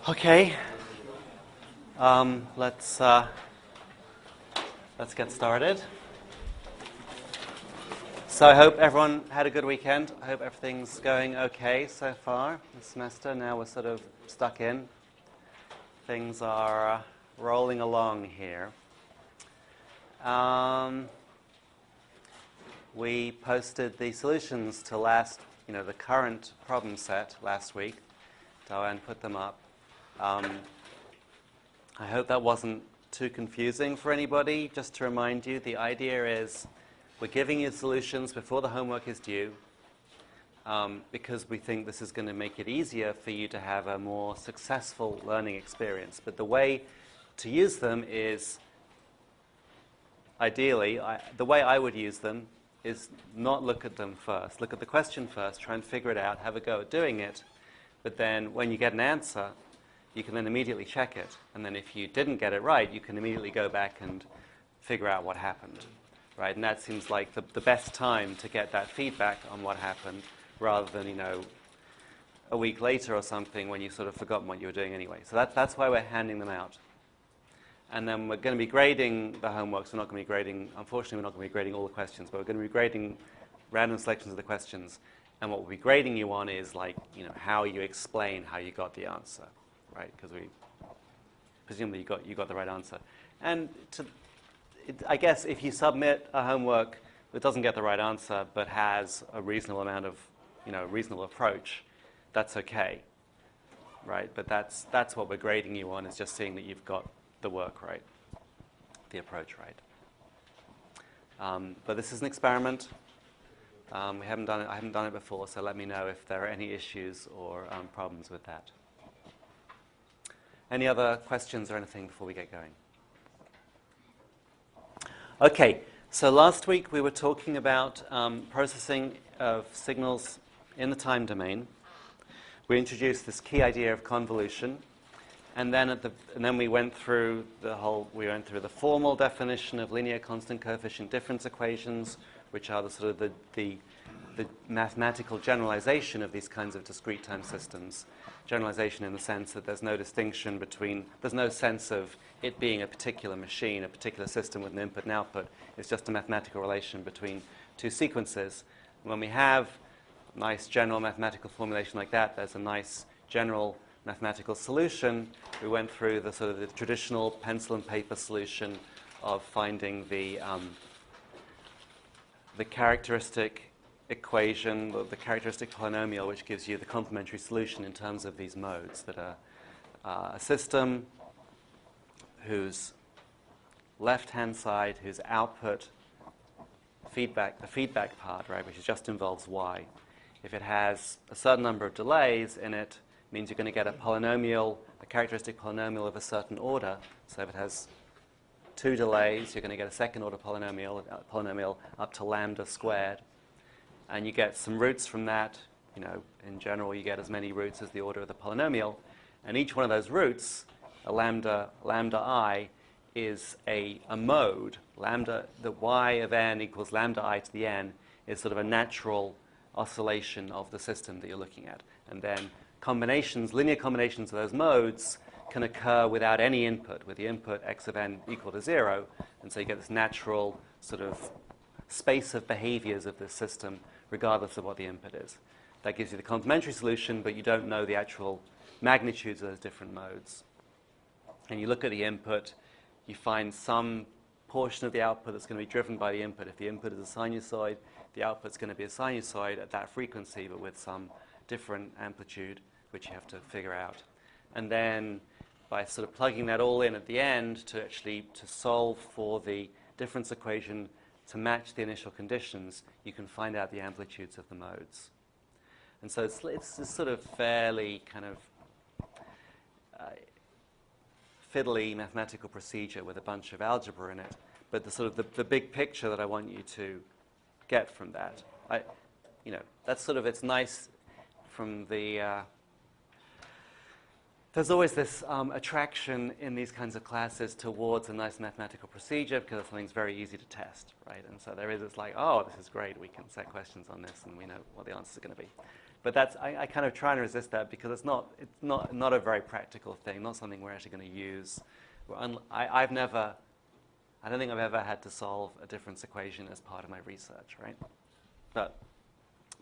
Okay, let's get started. So I hope everyone had a good weekend. I hope everything's going okay so far this semester. Now we're sort of stuck in. Things are rolling along here. We posted the solutions to the current problem set last week. Diane put them up. I hope that wasn't too confusing for anybody. Just to remind you, the idea is we're giving you solutions before the homework is due because we think this is going to make it easier for you to have a more successful learning experience. But the way to use them is, ideally, the way I would use them is not look at them first. Look at the question first, try and figure it out, have a go at doing it. But then when you get an answer, you can then immediately check it. And then if you didn't get it right, you can immediately go back and figure out what happened. Right? And that seems like the best time to get that feedback on what happened rather than, a week later or something when you've sort of forgotten what you were doing anyway. So that's why we're handing them out. And then we're going to be grading the homework. So we're not going to be grading, unfortunately, we're not going to be grading all the questions, but we're going to be grading random selections of the questions. And what we'll be grading you on is how you explain how you got the answer, right? Because presumably you got the right answer. And I guess if you submit a homework that doesn't get the right answer but has a reasonable amount of, reasonable approach, that's okay, right? But that's what we're grading you on, is just seeing that you've got the work right, the approach right. But this is an experiment. I haven't done it before, so let me know if there are any issues or problems with that. Any other questions or anything before we get going? Okay, so last week we were talking about processing of signals in the time domain. We introduced this key idea of convolution, and then we went through the formal definition of linear constant coefficient difference equations, which are the mathematical generalization of these kinds of discrete time systems. Generalization in the sense that there's no distinction there's no sense of it being a particular machine, a particular system with an input and output. It's just a mathematical relation between two sequences. When we have a nice general mathematical formulation like that, there's a nice general mathematical solution. We went through the traditional pencil and paper solution of finding the characteristic equation, the characteristic polynomial, which gives you the complementary solution in terms of these modes that are a system whose left-hand side, whose output the feedback part, right, which just involves y. If it has a certain number of delays in it, means you're going to get a polynomial, a characteristic polynomial of a certain order. So if it has 2 delays, you're going to get a second-order polynomial up to lambda squared. And you get some roots from that. In general, you get as many roots as the order of the polynomial. And each one of those roots, a lambda I, is a mode. The y of n equals lambda I to the n is sort of a natural oscillation of the system that you're looking at. And then linear combinations of those modes can occur without any input, with the input x of n equal to 0. And so you get this natural sort of space of behaviors of this system, regardless of what the input is. That gives you the complementary solution, but you don't know the actual magnitudes of those different modes. And you look at the input, you find some portion of the output that's going to be driven by the input. If the input is a sinusoid, the output's going to be a sinusoid at that frequency, but with some different amplitude, which you have to figure out. And then by sort of plugging that all in at the end to solve for the difference equation to match the initial conditions, you can find out the amplitudes of the modes. And so it's a sort of fairly kind of fiddly mathematical procedure with a bunch of algebra in it. But the big picture that I want you to get from that, it's nice from the there's always this attraction in these kinds of classes towards a nice mathematical procedure because something's very easy to test, right? And so there is this oh, this is great, we can set questions on this and we know what the answers are going to be. but that's, I kind of try and resist that because it's not a very practical thing, not something we're actually going to use. I don't think I've ever had to solve a difference equation as part of my research, right? But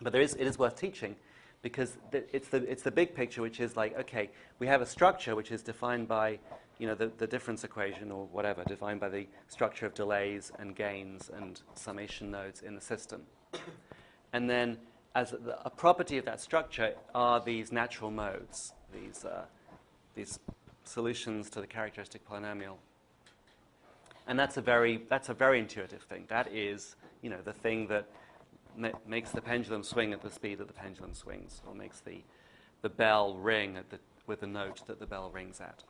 it is worth teaching because it's the big picture, which is like, okay, we have a structure which is defined by, you know, the difference equation or whatever, defined by the structure of delays and gains and summation nodes in the system. And then as a property of that structure are these natural modes, these solutions to the characteristic polynomial. And that's a very intuitive thing. That is, you know, the thing that makes the pendulum swing at the speed that the pendulum swings, or makes the bell ring with the note that the bell rings at.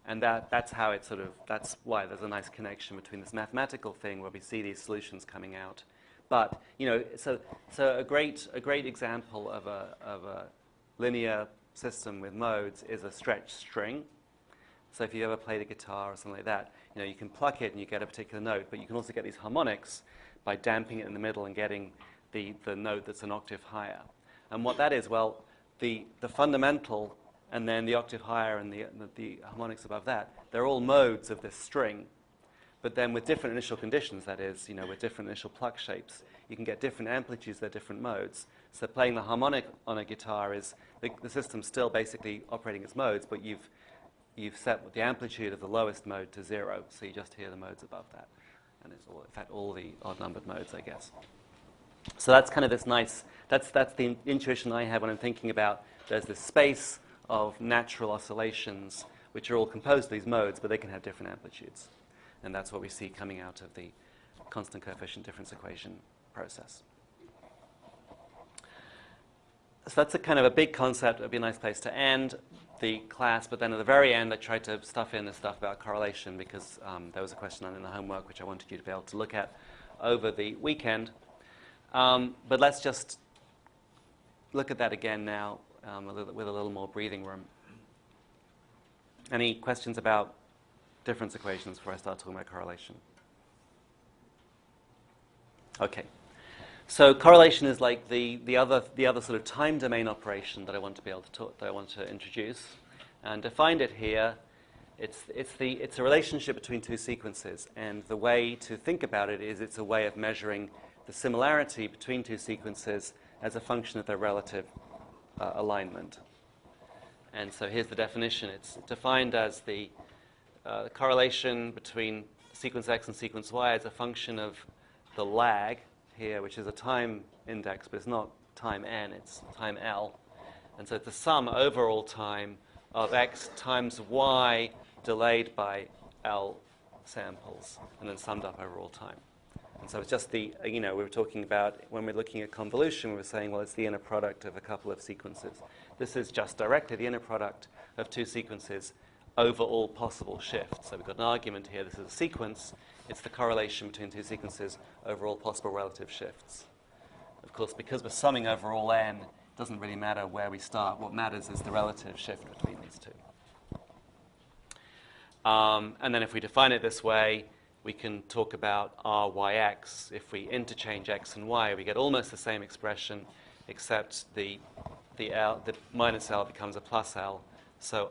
And that's how it that's why there's a nice connection between this mathematical thing where we see these solutions coming out. But, you know, so a great example of a linear system with modes is a stretched string. So if you ever played a guitar or something like that, you know, you can pluck it and you get a particular note, but you can also get these harmonics by damping it in the middle and getting the note that's an octave higher. And what that is, well, the fundamental and then the octave higher and the harmonics above that, they're all modes of this string. But then with different initial conditions, that is, you know, with different initial pluck shapes, you can get different amplitudes, they're different modes. So playing the harmonic on a guitar is, the system's still basically operating as modes, but you've set the amplitude of the lowest mode to 0, so you just hear the modes above that. And it's all, in fact, all the odd-numbered modes, I guess. So that's kind of this nice, that's the intuition I have when I'm thinking about there's this space of natural oscillations which are all composed of these modes, but they can have different amplitudes. And that's what we see coming out of the constant coefficient difference equation process. So that's a kind of a big concept. It would be a nice place to end the class, but then at the very end I tried to stuff in the stuff about correlation because there was a question on in the homework which I wanted you to be able to look at over the weekend. But let's just look at that again now with a little more breathing room. Any questions about difference equations before I start talking about correlation? Okay. So correlation is like the other sort of time domain operation that I want to be able to talk, that I want to introduce, and defined it here. It's a relationship between two sequences, and the way to think about it is it's a way of measuring the similarity between two sequences as a function of their relative alignment. And so here's the definition. It's defined as the correlation between sequence X and sequence Y as a function of the lag here, which is a time index, but it's not time n, it's time L. And so it's the sum over all time of X times Y delayed by L samples, and then summed up over all time. And so it's just the, you know, we were talking about when we're looking at convolution, we were saying, well, it's the inner product of a couple of sequences. This is just directly the inner product of two sequences over all possible shifts. So we've got an argument here. This is a sequence. It's the correlation between two sequences over all possible relative shifts. Of course, because we're summing over all n, it doesn't really matter where we start. What matters is the relative shift between these two. And then if we define it this way, we can talk about Ryx. If we interchange x and y, we get almost the same expression, except the minus L becomes a plus L. So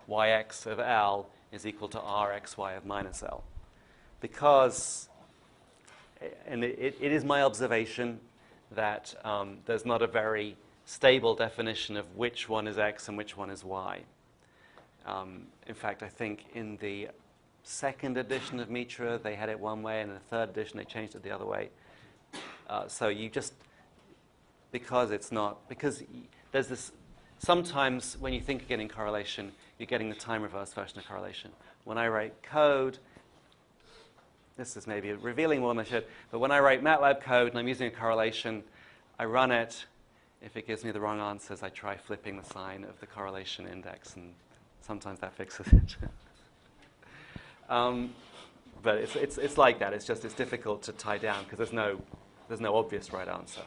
Ryx of L is equal to Rxy of minus L. Because, and it is my observation that there's not a very stable definition of which one is x and which one is y. In fact, I think in the second edition of Mitra, they had it one way, and in the third edition, they changed it the other way. So you just, because there's this, sometimes when you think of getting correlation, you're getting the time reverse version of correlation. When I write code, this is maybe revealing more than I should, but when I write MATLAB code and I'm using a correlation, I run it. If it gives me the wrong answers, I try flipping the sign of the correlation index, and sometimes that fixes it. But it's like that. It's difficult to tie down because there's no obvious right answer.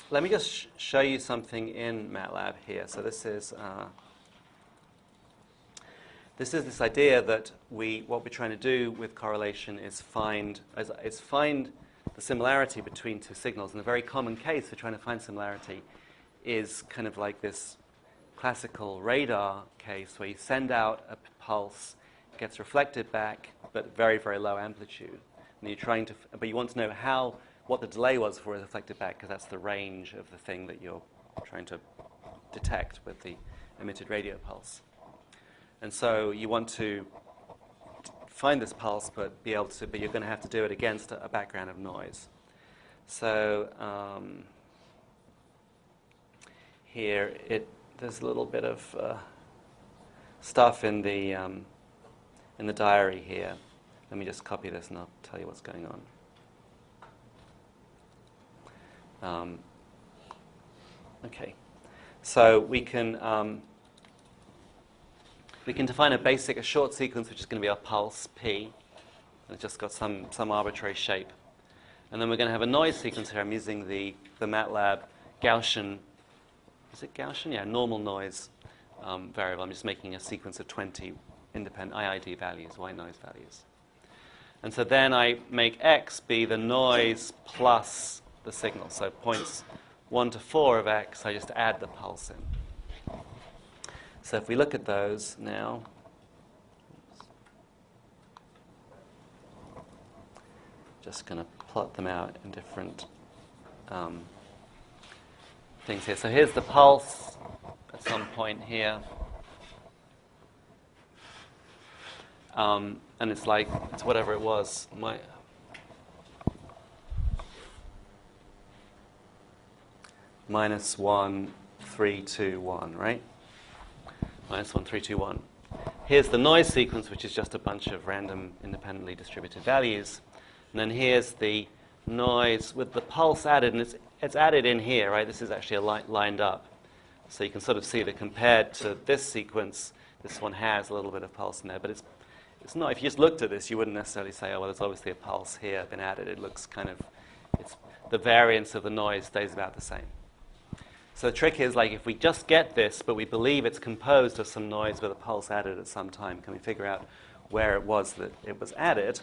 Let me just show you something in MATLAB here. So this is this idea that what we're trying to do with correlation is find the similarity between two signals. And a very common case for trying to find similarity is kind of like this classical radar case where you send out a pulse, it gets reflected back, but very, very low amplitude. And you're trying to, but you want to know what the delay was before it reflected back, because that's the range of the thing that you're trying to detect with the emitted radio pulse. And so you want to find this pulse, but you're going to have to do it against a background of noise. So here there's a little bit of stuff in the diary here. Let me just copy this and I'll tell you what's going on. Okay, so we can define a short sequence which is going to be our pulse P, and it's just got some arbitrary shape, and then we're going to have a noise sequence here. I'm using the MATLAB Gaussian. Is it Gaussian? Yeah, normal noise variable. I'm just making a sequence of 20 independent IID values, white noise values. And so then I make X be the noise plus the signal. So points 1 to 4 of X, I just add the pulse in. So if we look at those now, just going to plot them out in different things here. So here's the pulse at some point here. And it's whatever it was. Minus 1, 3, 2, 1, right? Minus 1, 3, 2, 1. Here's the noise sequence, which is just a bunch of random independently distributed values. And then here's the noise with the pulse added, and it's added in here, right? This is actually lined up. So you can sort of see that compared to this sequence, this one has a little bit of pulse in there, but it's not. If you just looked at this, you wouldn't necessarily say, oh, well, there's obviously a pulse here been added. It looks the variance of the noise stays about the same. So the trick is, if we just get this, but we believe it's composed of some noise with a pulse added at some time, can we figure out where it was that it was added?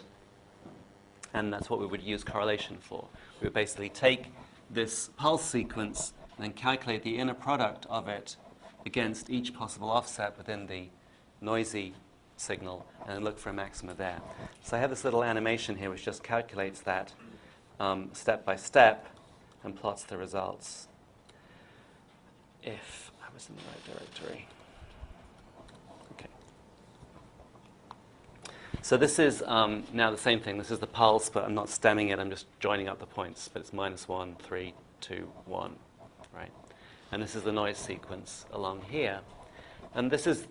And that's what we would use correlation for. We would basically take this pulse sequence and then calculate the inner product of it against each possible offset within the noisy signal and then look for a maxima there. So I have this little animation here which just calculates that step by step and plots the results. If I was in the right directory. Okay. So this is now the same thing. This is the pulse, but I'm not stemming it. I'm just joining up the points. But it's minus 1, 3, 2, 1, right? And this is the noise sequence along here. And this is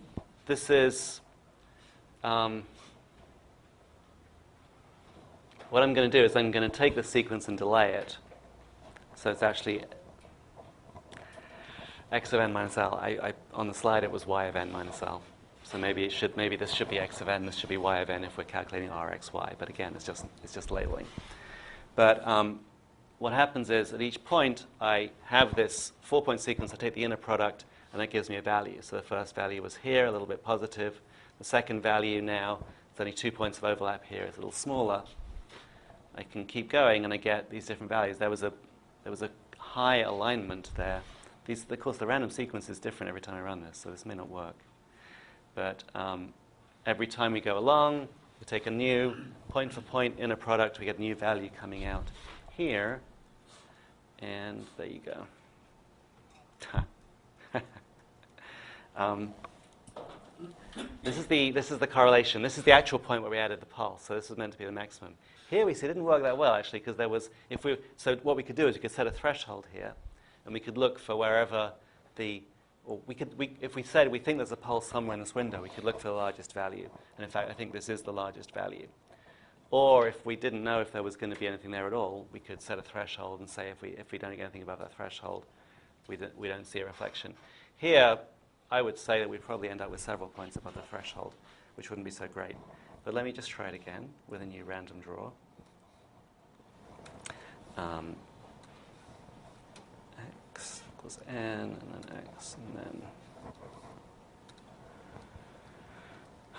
what I'm going to do is I'm going to take the sequence and delay it. So it's actually x of n minus l. On the slide it was y of n minus l. So maybe this should be x of n, this should be y of n if we're calculating r, x, y. But again, it's just labeling. But what happens is at each point I have this 4-point sequence. I take the inner product, and that gives me a value. So the first value was here, a little bit positive. The second value now, there's only 2 points of overlap here. It's a little smaller. I can keep going, and I get these different values. There was a high alignment there. Of course, the random sequence is different every time I run this, so this may not work. But every time we go along, we take a new point-for-point inner product. We get a new value coming out here, and there you go. This is the correlation. This is the actual point where we added the pulse. So this was meant to be the maximum. Here we see it didn't work that well actually, because there was so what we could do is we could set a threshold here. And we could look for wherever if we said we think there's a pulse somewhere in this window, we could look for the largest value. And in fact, I think this is the largest value. Or if we didn't know if there was going to be anything there at all, we could set a threshold and say if we don't get anything above that threshold, we don't see a reflection. Here, I would say that we'd probably end up with several points above the threshold, which wouldn't be so great. But let me just try it again with a new random draw. X equals n, and then x, and then...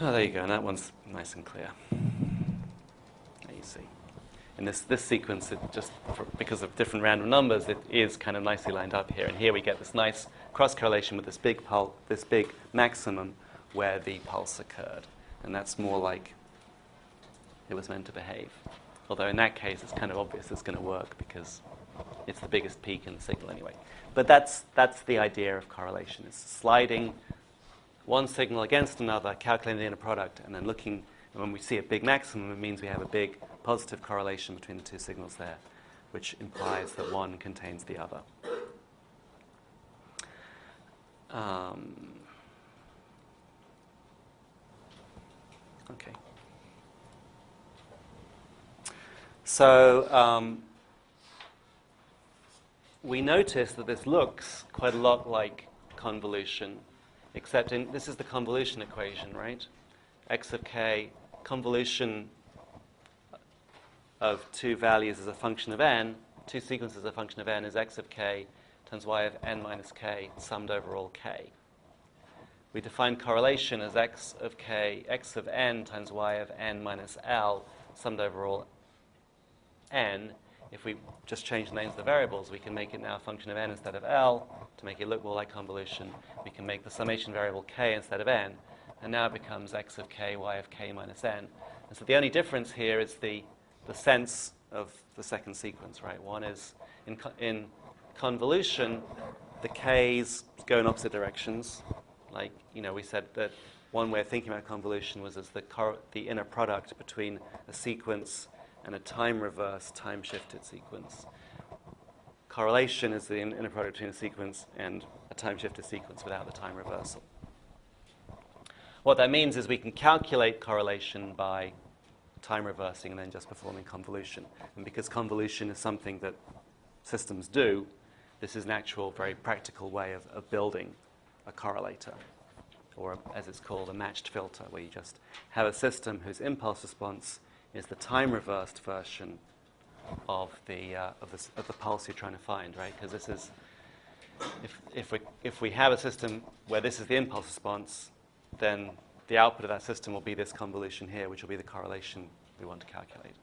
Oh, there you go, and that one's nice and clear. There you see. in this sequence, because of different random numbers, it is kind of nicely lined up here. And here we get this nice cross-correlation with this big maximum where the pulse occurred. And that's more like it was meant to behave. Although in that case, it's kind of obvious it's going to work because it's the biggest peak in the signal anyway. But that's the idea of correlation. It's sliding one signal against another, calculating the inner product, and then looking. And when we see a big maximum, it means we have a big positive correlation between the two signals there, which implies that one contains the other. Okay. So we notice that this looks quite a lot like convolution, except this is the convolution equation, right? X of k, convolution of two values as a function of n, two sequences as a function of n is x of k times y of n minus k summed over all k. We define correlation as x of k, x of n times y of n minus l summed over all n. If we just change the names of the variables, we can make it now a function of n instead of l to make it look more like convolution. We can make the summation variable k instead of n, and now it becomes x of k, y of k minus n. And so the only difference here is the sense of the second sequence, right? One is in convolution, the k's go in opposite directions. Like, we said that one way of thinking about convolution was as the inner product between a sequence and a time-reversed, time-shifted sequence. Correlation is the inner product between a sequence and a time-shifted sequence without the time reversal. What that means is we can calculate correlation by time reversing and then just performing convolution. And because convolution is something that systems do, this is an actual, very practical way of building a correlator, or as it's called, a matched filter, where you just have a system whose impulse response is the time-reversed version of the pulse you're trying to find, right? Because this is, if we have a system where this is the impulse response, then the output of that system will be this convolution here, which will be the correlation we want to calculate.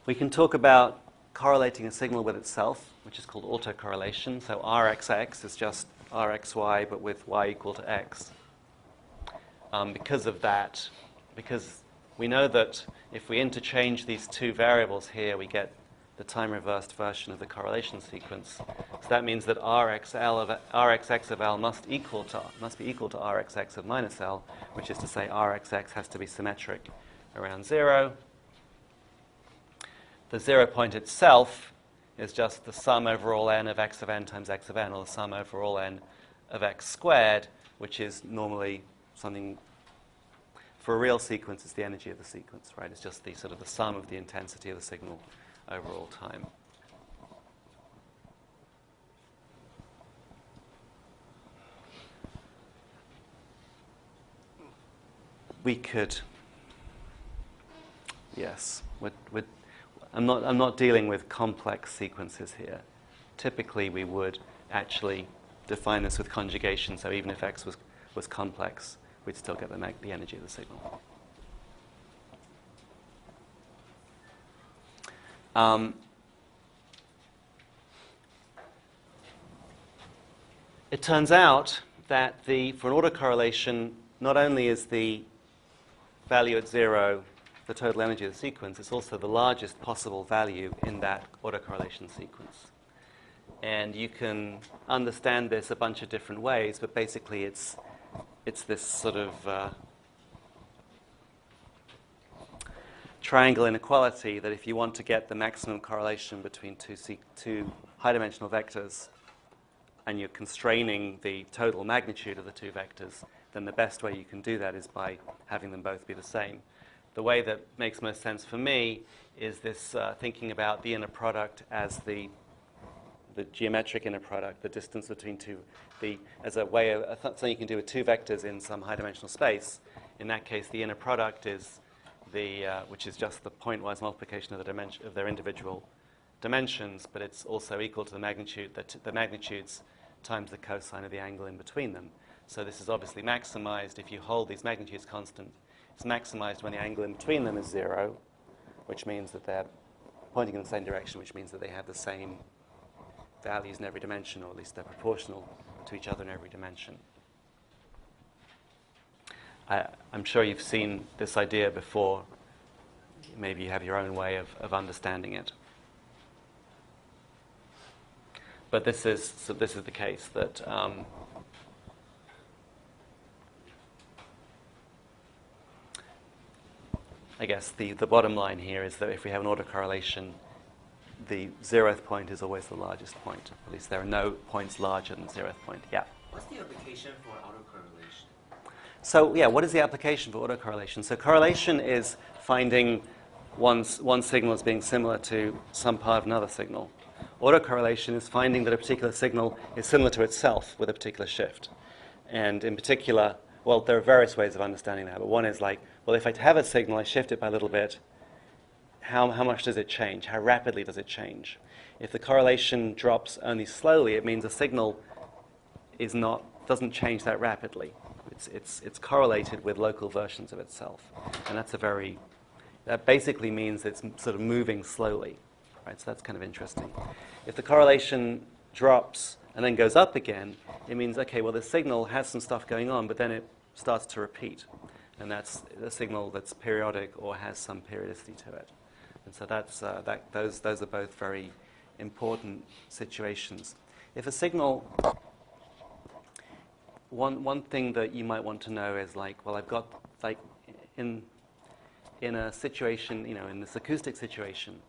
We can talk about correlating a signal with itself, which is called autocorrelation. So RXX is just RXY, but with y equal to x. Because of that, because we know that if we interchange these two variables here, we get the time-reversed version of the correlation sequence. So that means that RXX of L must be equal to RXX of minus L, which is to say RXX has to be symmetric around 0. The 0 point itself is just the sum over all n of x of n times x of n, or the sum over all n of x squared, which is normally something, for a real sequence, it's the energy of the sequence, right? It's just the sort of the sum of the intensity of the signal over all time. We could, yes, I'm not dealing with complex sequences here. Typically, we would actually define this with conjugation, so even if x was complex, we'd still get the energy of the signal. It turns out that for an autocorrelation, not only is the value at 0 the total energy of the sequence, it's also the largest possible value in that autocorrelation sequence. And you can understand this a bunch of different ways, but basically it's this sort of triangle inequality that if you want to get the maximum correlation between two high-dimensional vectors and you're constraining the total magnitude of the two vectors, then the best way you can do that is by having them both be the same. The way that makes most sense for me is this thinking about the inner product as the geometric inner product, the distance between as a way of something you can do with two vectors in some high-dimensional space. In that case, the inner product is which is just the pointwise multiplication of their individual dimensions, but it's also equal to the magnitudes times the cosine of the angle in between them. So this is obviously maximized if you hold these magnitudes constant. It's maximized when the angle in between them is 0, which means that they're pointing in the same direction, which means that they have the same values in every dimension, or at least they're proportional to each other in every dimension. I'm sure you've seen this idea before. Maybe you have your own way of understanding it. But this is the case that I guess the bottom line here is that if we have an autocorrelation, the 0th point is always the largest point. At least there are no points larger than the 0th point. Yeah? What's the application for autocorrelation? So, yeah, what is the application for autocorrelation? So correlation is finding one signal as being similar to some part of another signal. Autocorrelation is finding that a particular signal is similar to itself with a particular shift. And in particular, well, there are various ways of understanding that, but one is like, well, if I have a signal, I shift it by a little bit, how much does it change? How rapidly does it change? If the correlation drops only slowly, it means the signal doesn't change that rapidly. It's correlated with local versions of itself. And that basically means it's sort of moving slowly. Right? So that's kind of interesting. If the correlation drops and then goes up again, it means, okay, well, the signal has some stuff going on, but then it starts to repeat. And that's a signal that's periodic or has some periodicity to it. And so those are both very important situations. If a signal, one thing that you might want to know is like, well, I've got like in a situation, in this acoustic situation,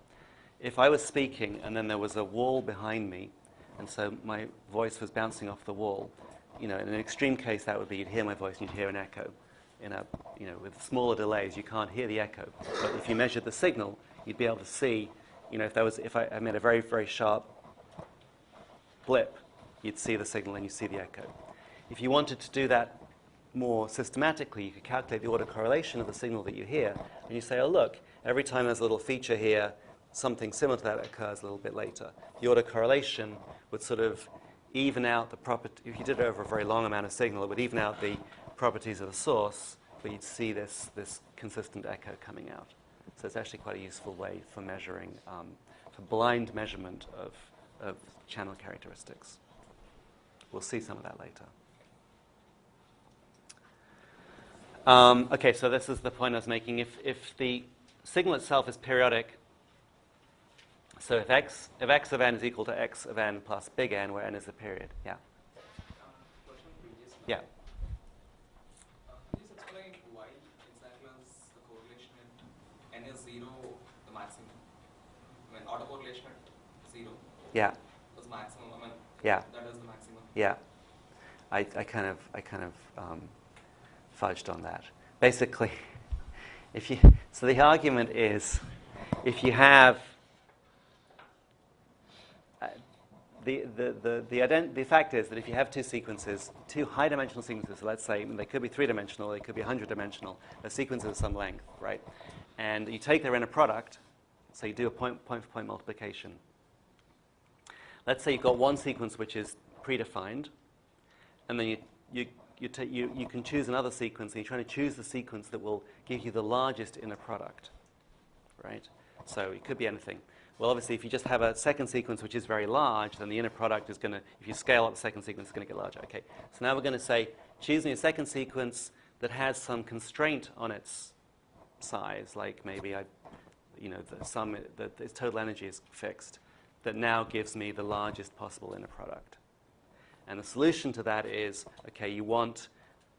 if I was speaking and then there was a wall behind me, and so my voice was bouncing off the wall, in an extreme case that would be you'd hear my voice and you'd hear an echo. With smaller delays, you can't hear the echo. But if you measured the signal, you'd be able to see, if I made a very, very sharp blip, you'd see the signal and you'd see the echo. If you wanted to do that more systematically, you could calculate the autocorrelation of the signal that you hear, and you say, oh, look, every time there's a little feature here, something similar to that occurs a little bit later. The autocorrelation would sort of even out the property. If you did it over a very long amount of signal, it would even out the properties of the source, but you'd see this consistent echo coming out. So it's actually quite a useful way for measuring, for blind measurement of channel characteristics. We'll see some of that later. Okay, so this is the point I was making. If the signal itself is periodic, so if x of n is equal to x of n plus big N, where n is the period. Yeah? Yeah. Can you just explain why exactly is the correlation at n is 0 the maximum? I mean, autocorrelation at 0 Yeah. is maximum. I mean, Yeah. that is the maximum. Yeah. I kind of fudged on that. Basically, so the argument is, if you have the fact is that if you have two sequences, two high-dimensional sequences, so let's say they could be three-dimensional, they could be 100-dimensional, they're sequences of some length, right? And you take their inner product, so you do a point-for-point multiplication. Let's say you've got one sequence which is predefined, and then you can choose another sequence, and you're trying to choose the sequence that will give you the largest inner product, right? So it could be anything. Well, obviously, if you just have a second sequence which is very large, then the inner product is going to, if you scale up the second sequence, it's going to get larger. Okay, so now we're going to say, choose me a second sequence that has some constraint on its size, like maybe that its total energy is fixed, that now gives me the largest possible inner product. And the solution to that is, okay, you want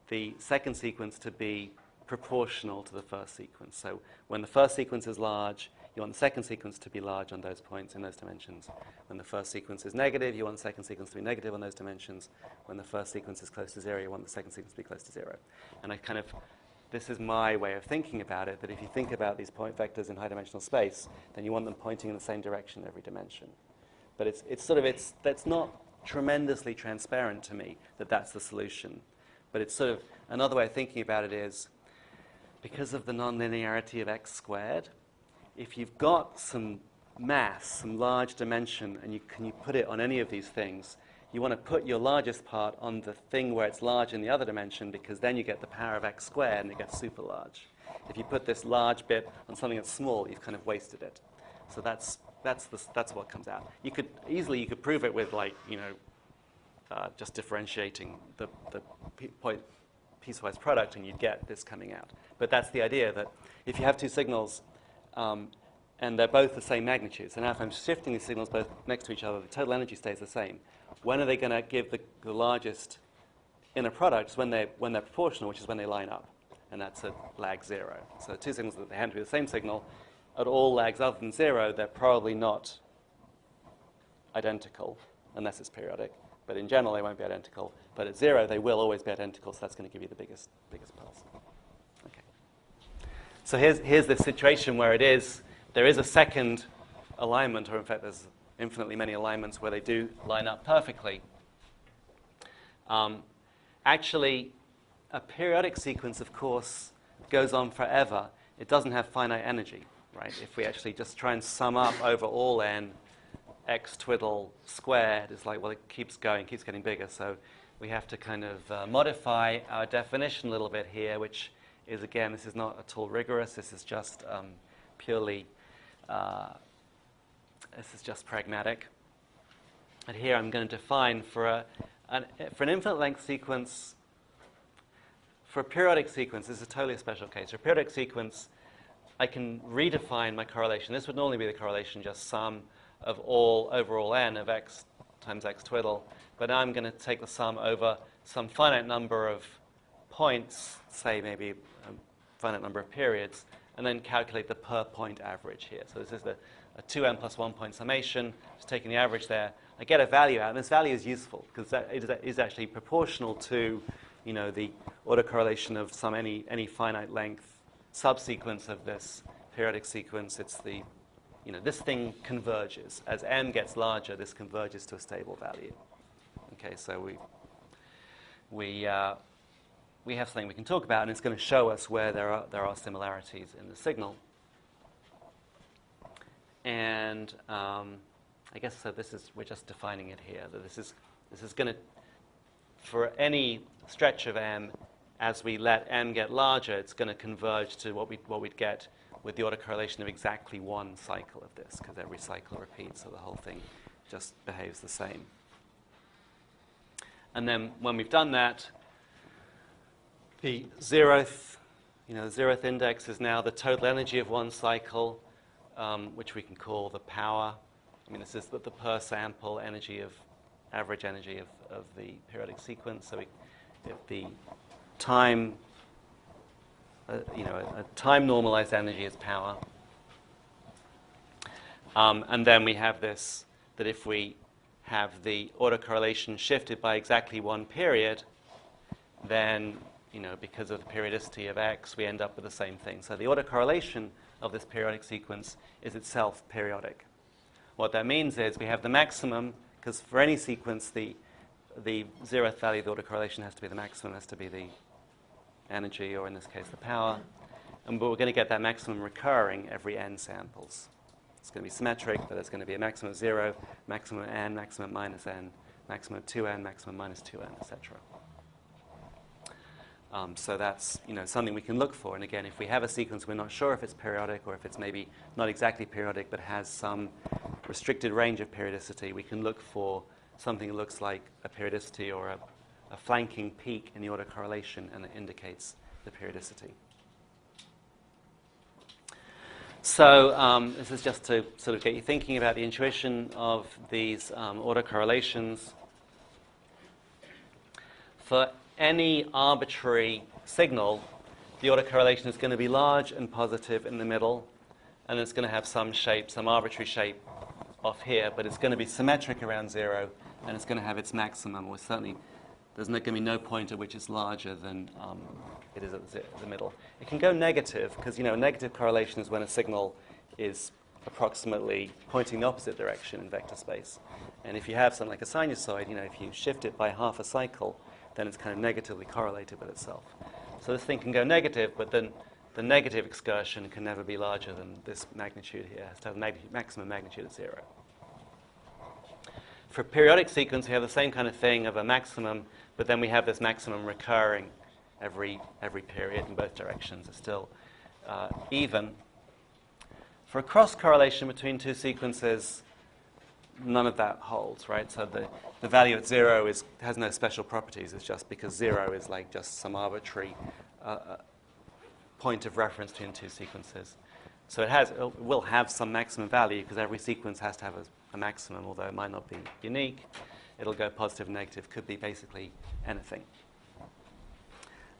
the second sequence to be proportional to the first sequence. So when the first sequence is large, you want the second sequence to be large on those points in those dimensions. When the first sequence is negative, you want the second sequence to be negative on those dimensions. When the first sequence is close to 0, you want the second sequence to be close to 0. And this is my way of thinking about it, that if you think about these point vectors in high-dimensional space, then you want them pointing in the same direction in every dimension. But that's not tremendously transparent to me that that's the solution. But it's sort of, another way of thinking about it is, because of the nonlinearity of x squared, if you've got some mass, some large dimension, and you put it on any of these things, you want to put your largest part on the thing where it's large in the other dimension, because then you get the power of x squared and it gets super large. If you put this large bit on something that's small, you've kind of wasted it. So that's what comes out. You could prove it with, like, just differentiating the piecewise product, and you'd get this coming out. But that's the idea, that if you have two signals and they're both the same magnitude, so now if I'm shifting these signals both next to each other, the total energy stays the same. When are they going to give the largest inner product? It's when they're proportional, which is when they line up, and that's at lag 0. So two signals that they happen to be the same signal, at all lags other than 0, they're probably not identical, unless it's periodic. But in general, they won't be identical. But at 0, they will always be identical, so that's going to give you the biggest pulse. Okay. So here's the situation where there is a second alignment, or in fact, there's infinitely many alignments where they do line up perfectly. Actually, a periodic sequence, of course, goes on forever. It doesn't have finite energy, right? If we actually just try and sum up over all n, x twiddle squared, it's like, well, it keeps going, keeps getting bigger. So we have to kind of modify our definition a little bit here, which is, again, this is not at all rigorous. This is just purely, this is just pragmatic. And here I'm going to define for an infinite length sequence, for a periodic sequence, this is totally a special case. For a periodic sequence, I can redefine my correlation. This would normally be the correlation, just sum of all over all n of x times x twiddle. But now I'm going to take the sum over some finite number of points, say maybe a finite number of periods, and then calculate the per point average here. So this is a 2n plus 1 point summation, just taking the average there. I get a value out, and this value is useful because it is actually proportional to, the autocorrelation of any finite length subsequence of this periodic sequence. It's the, this thing converges. As m gets larger, this converges to a stable value. Okay, so we have something we can talk about, and it's going to show us where there are similarities in the signal. And I guess so. We're just defining it here. That this is going to, for any stretch of m, as we let m get larger, it's going to converge to what we'd get with the autocorrelation of exactly one cycle of this, because every cycle repeats, so the whole thing just behaves the same. And then when we've done that, the zeroth index is now the total energy of one cycle, which we can call the power. This is the per sample energy average energy of the periodic sequence. So if the time, a time normalized energy is power. And then we have this, that if we have the autocorrelation shifted by exactly one period, then, because of the periodicity of x, we end up with the same thing. So the autocorrelation of this periodic sequence is itself periodic. What that means is we have the maximum, because for any sequence, the zeroth value of the autocorrelation has to be the maximum, has to be the energy, or in this case, the power. But we're going to get that maximum recurring every n samples. It's going to be symmetric, but there's going to be a maximum of 0, maximum n, maximum minus n, maximum of 2n, maximum minus 2n, etc. So that's something we can look for. And again, if we have a sequence we're not sure if it's periodic or if it's maybe not exactly periodic but has some restricted range of periodicity, we can look for something that looks like a periodicity or a flanking peak in the autocorrelation, and it indicates the periodicity. So this is just to sort of get you thinking about the intuition of these autocorrelations. For any arbitrary signal, the autocorrelation is going to be large and positive in the middle, and it's going to have some shape, some arbitrary shape off here, but it's going to be symmetric around 0, and it's going to have its maximum, or certainly there's going to be no point at which it's larger than it is at the middle. It can go negative, because negative correlation is when a signal is approximately pointing the opposite direction in vector space. And if you have something like a sinusoid, if you shift it by half a cycle, then it's kind of negatively correlated with itself. So this thing can go negative, but then the negative excursion can never be larger than this magnitude here. It has to have maximum magnitude at 0. for periodic sequence, we have the same kind of thing of a maximum, but then we have this maximum recurring every period in both directions. It's still even. For a cross correlation between two sequences, none of that holds, right? So the value at 0 has no special properties. It's just because 0 is like just some arbitrary point of reference between two sequences. So it will have some maximum value because every sequence has to have a maximum, although it might not be unique. It'll go positive, negative, could be basically anything.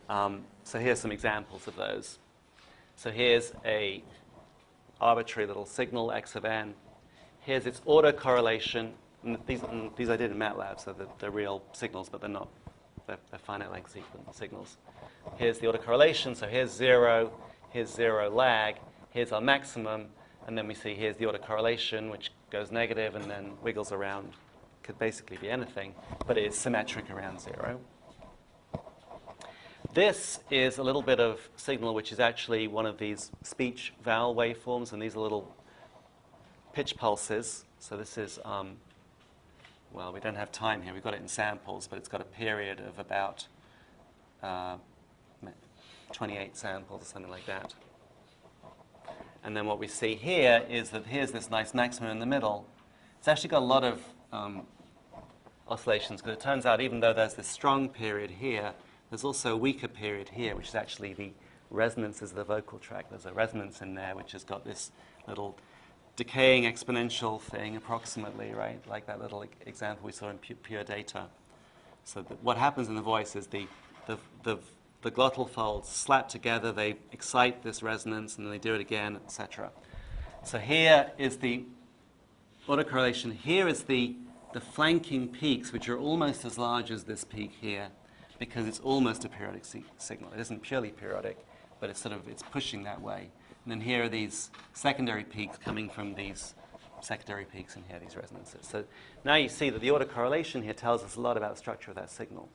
So here's some examples of those. So here's a arbitrary little signal, x of n. Here's its autocorrelation. And these I did in MATLAB, so they're real signals, but they're not. They're finite length signals. Here's the autocorrelation. So here's 0. Here's 0 lag. Here's our maximum. And then we see here's the autocorrelation, which goes negative and then wiggles around. Could basically be anything, but it is symmetric around 0. This is a little bit of signal which is actually one of these speech vowel waveforms, and these are little pitch pulses. So this is, well, we don't have time here. We've got it in samples, but it's got a period of about 28 samples or something like that. And then what we see here is that here's this nice maximum in the middle. It's actually got a lot of oscillations, because it turns out even though there's this strong period here, there's also a weaker period here, which is actually the resonances of the vocal tract. There's a resonance in there which has got this little decaying exponential thing approximately, right? Like that little example we saw in pure data. So what happens in the voice is the glottal folds slap together, they excite this resonance, and then they do it again, etc. So here is the autocorrelation. Here is the flanking peaks, which are almost as large as this peak here, because it's almost a periodic signal. It isn't purely periodic, but it's pushing that way. And then here are these secondary peaks coming from these secondary peaks, and here these resonances. So now you see that the autocorrelation here tells us a lot about the structure of that signal.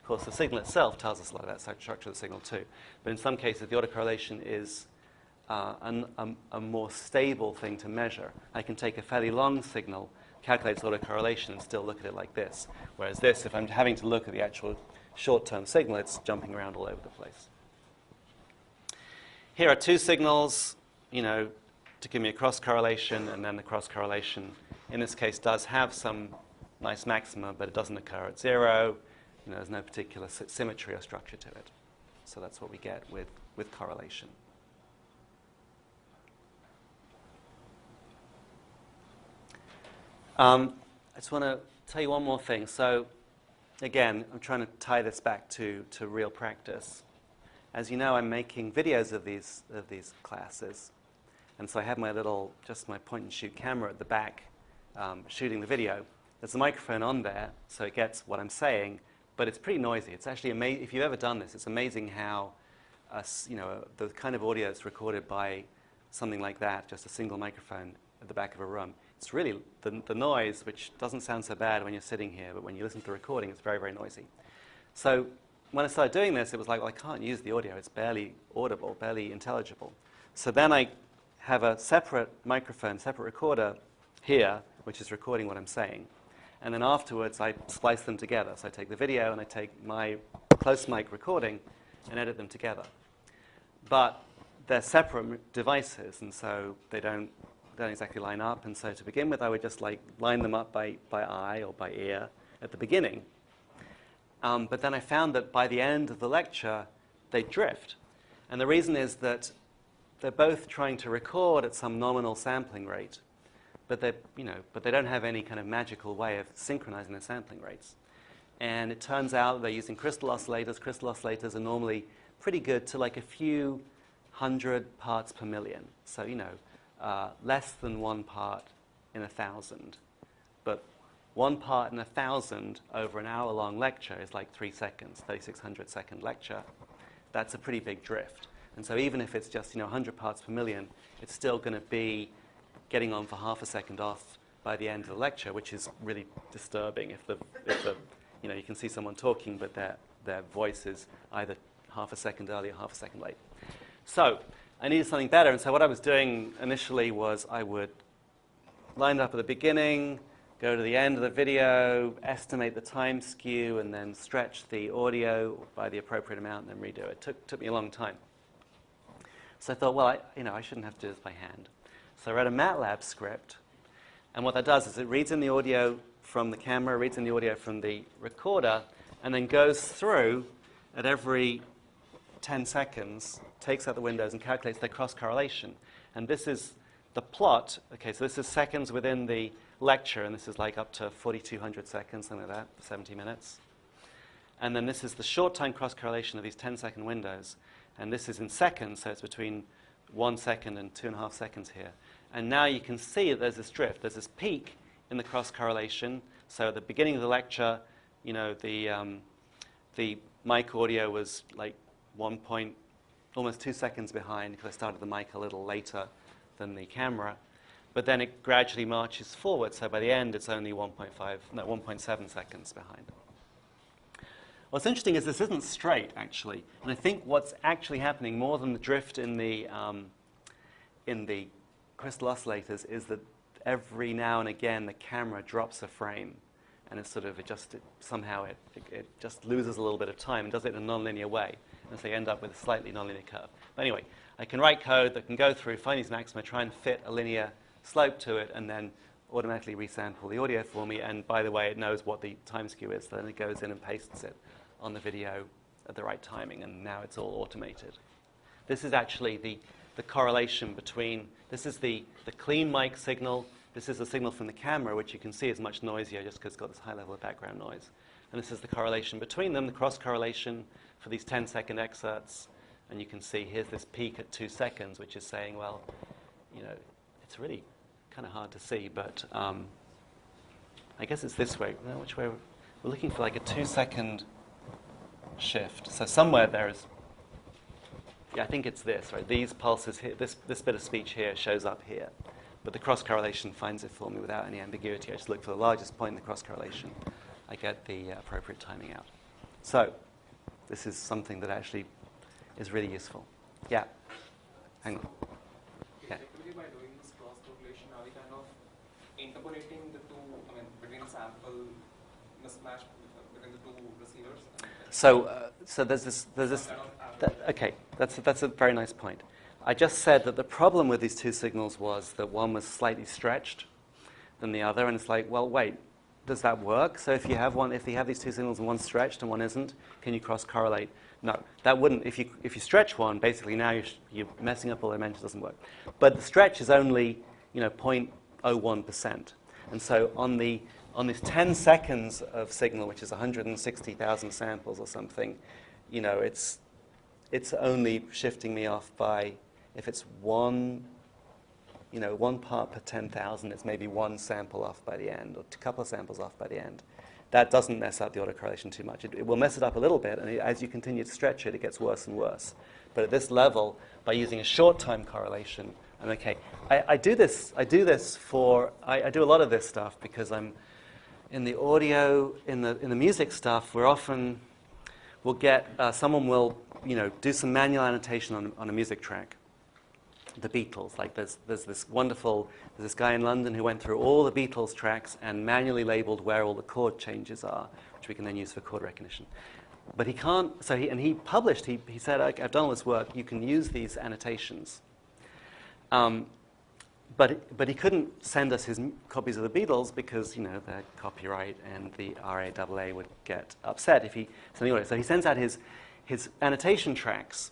Of course, the signal itself tells us a lot about the structure of the signal too. But in some cases, the autocorrelation is a more stable thing to measure. I can take a fairly long signal, calculate its autocorrelation, and still look at it like this. Whereas this, if I'm having to look at the actual short-term signal, it's jumping around all over the place. Here are two signals, to give me a cross-correlation, and then the cross-correlation, in this case, does have some nice maxima, but it doesn't occur at 0. There's no particular symmetry or structure to it. So that's what we get with correlation. I just want to tell you one more thing. So again, I'm trying to tie this back to real practice. As you know, I'm making videos of these classes. And so I have my point-and-shoot camera at the back shooting the video. There's a microphone on there, so it gets what I'm saying, but it's pretty noisy. It's actually amazing. If you've ever done this, it's amazing how the kind of audio that's recorded by something like that, just a single microphone at the back of a room, it's really the noise, which doesn't sound so bad when you're sitting here, but when you listen to the recording, it's very, very noisy. So when I started doing this, it was like, well, I can't use the audio. It's barely audible, barely intelligible. So then I have a separate microphone, separate recorder here, which is recording what I'm saying. And then afterwards, I splice them together. So I take the video and I take my close mic recording and edit them together. But they're separate devices, and so they don't exactly line up. And so to begin with, I would just line them up by eye or by ear at the beginning. But then I found that by the end of the lecture, they drift. And the reason is that they're both trying to record at some nominal sampling rate, but they don't have any kind of magical way of synchronizing their sampling rates. And it turns out they're using crystal oscillators. Crystal oscillators are normally pretty good to a few hundred parts per million. So, less than 1 part in 1,000. But 1 part in 1,000 over an hour-long lecture is like 3 seconds, 3,600-second lecture. That's a pretty big drift. And so even if it's just 100 parts per million, it's still going to be getting on for half a second off by the end of the lecture, which is really disturbing. If you can see someone talking, but their voice is either half a second early or half a second late. So I needed something better, and so what I was doing initially was I would line it up at the beginning, go to the end of the video, estimate the time skew, and then stretch the audio by the appropriate amount, and then redo it. Took me a long time. So I thought, well, I shouldn't have to do this by hand. So I wrote a MATLAB script, and what that does is it reads in the audio from the camera, reads in the audio from the recorder, and then goes through at every 10 seconds, takes out the windows and calculates their cross-correlation. And this is the plot. Okay, so this is seconds within the lecture, and this is like up to 4,200 seconds, something like that, 70 minutes. And then this is the short-time cross-correlation of these 10-second windows. And this is in seconds, so it's between 1 second and 2.5 seconds here. And now you can see that there's this drift. There's this peak in the cross-correlation. So at the beginning of the lecture, you know, the mic audio was like almost 2 seconds behind, because I started the mic a little later than the camera. But then it gradually marches forward. So by the end, it's only 1.7 seconds behind. What's interesting is this isn't straight, actually. And I think what's actually happening more than the drift in the crystal oscillators is that every now and again the camera drops a frame, and it's sort of somehow it just loses a little bit of time and does it in a nonlinear way, and so you end up with a slightly nonlinear curve. But anyway, I can write code that can go through, find these maxima, try and fit a linear slope to it, and then automatically resample the audio for me. And by the way, it knows what the time skew is, so then it goes in and pastes it on the video at the right timing, and now it's all automated. This is actually the correlation between, this is the clean mic signal, this is the signal from the camera, which you can see is much noisier just because it's got this high level of background noise. And this is the correlation between them, the cross-correlation for these 10-second excerpts. And you can see here's this peak at 2 seconds, which is saying, well, you know, it's really kind of hard to see, but I guess it's this way. No, which way? We're looking for like a 2-second shift. So somewhere there is, yeah, I think it's this, right? These pulses here, this bit of speech here shows up here. But the cross-correlation finds it for me without any ambiguity. I just look for the largest point in the cross-correlation. I get the appropriate timing out. So this is something that actually is really useful. Yeah. Hang on. Yeah. Effectively, by doing this cross-correlation, are we kind of interpolating the two, between sample mismatch between the two receivers? So there's this. Okay, that's a very nice point. I just said that the problem with these two signals was that one was slightly stretched than the other, and it's like, well, wait, does that work? So if you have these two signals and one's stretched and one isn't, can you cross-correlate? No, that wouldn't. If you stretch one, basically now you're messing up all the dimensions. Doesn't work. But the stretch is only 0.01%, and so on these 10 seconds of signal, which is 160,000 samples or something, it's only shifting me off by, if it's one part per 10,000, it's maybe one sample off by the end, or a couple of samples off by the end. That doesn't mess up the autocorrelation too much. It will mess it up a little bit, and as you continue to stretch it, it gets worse and worse. But at this level, by using a short-time correlation, I'm okay. I do a lot of this stuff because I'm in the audio, in the music stuff. We'll get someone will do some manual annotation on a music track. The Beatles, like there's this guy in London who went through all the Beatles tracks and manually labeled where all the chord changes are, which we can then use for chord recognition. But he can't. So he published. He said, okay, I've done all this work. You can use these annotations. But he couldn't send us his copies of the Beatles because their copyright and the RAAA would get upset if he sent the audio. So he sends out his annotation tracks.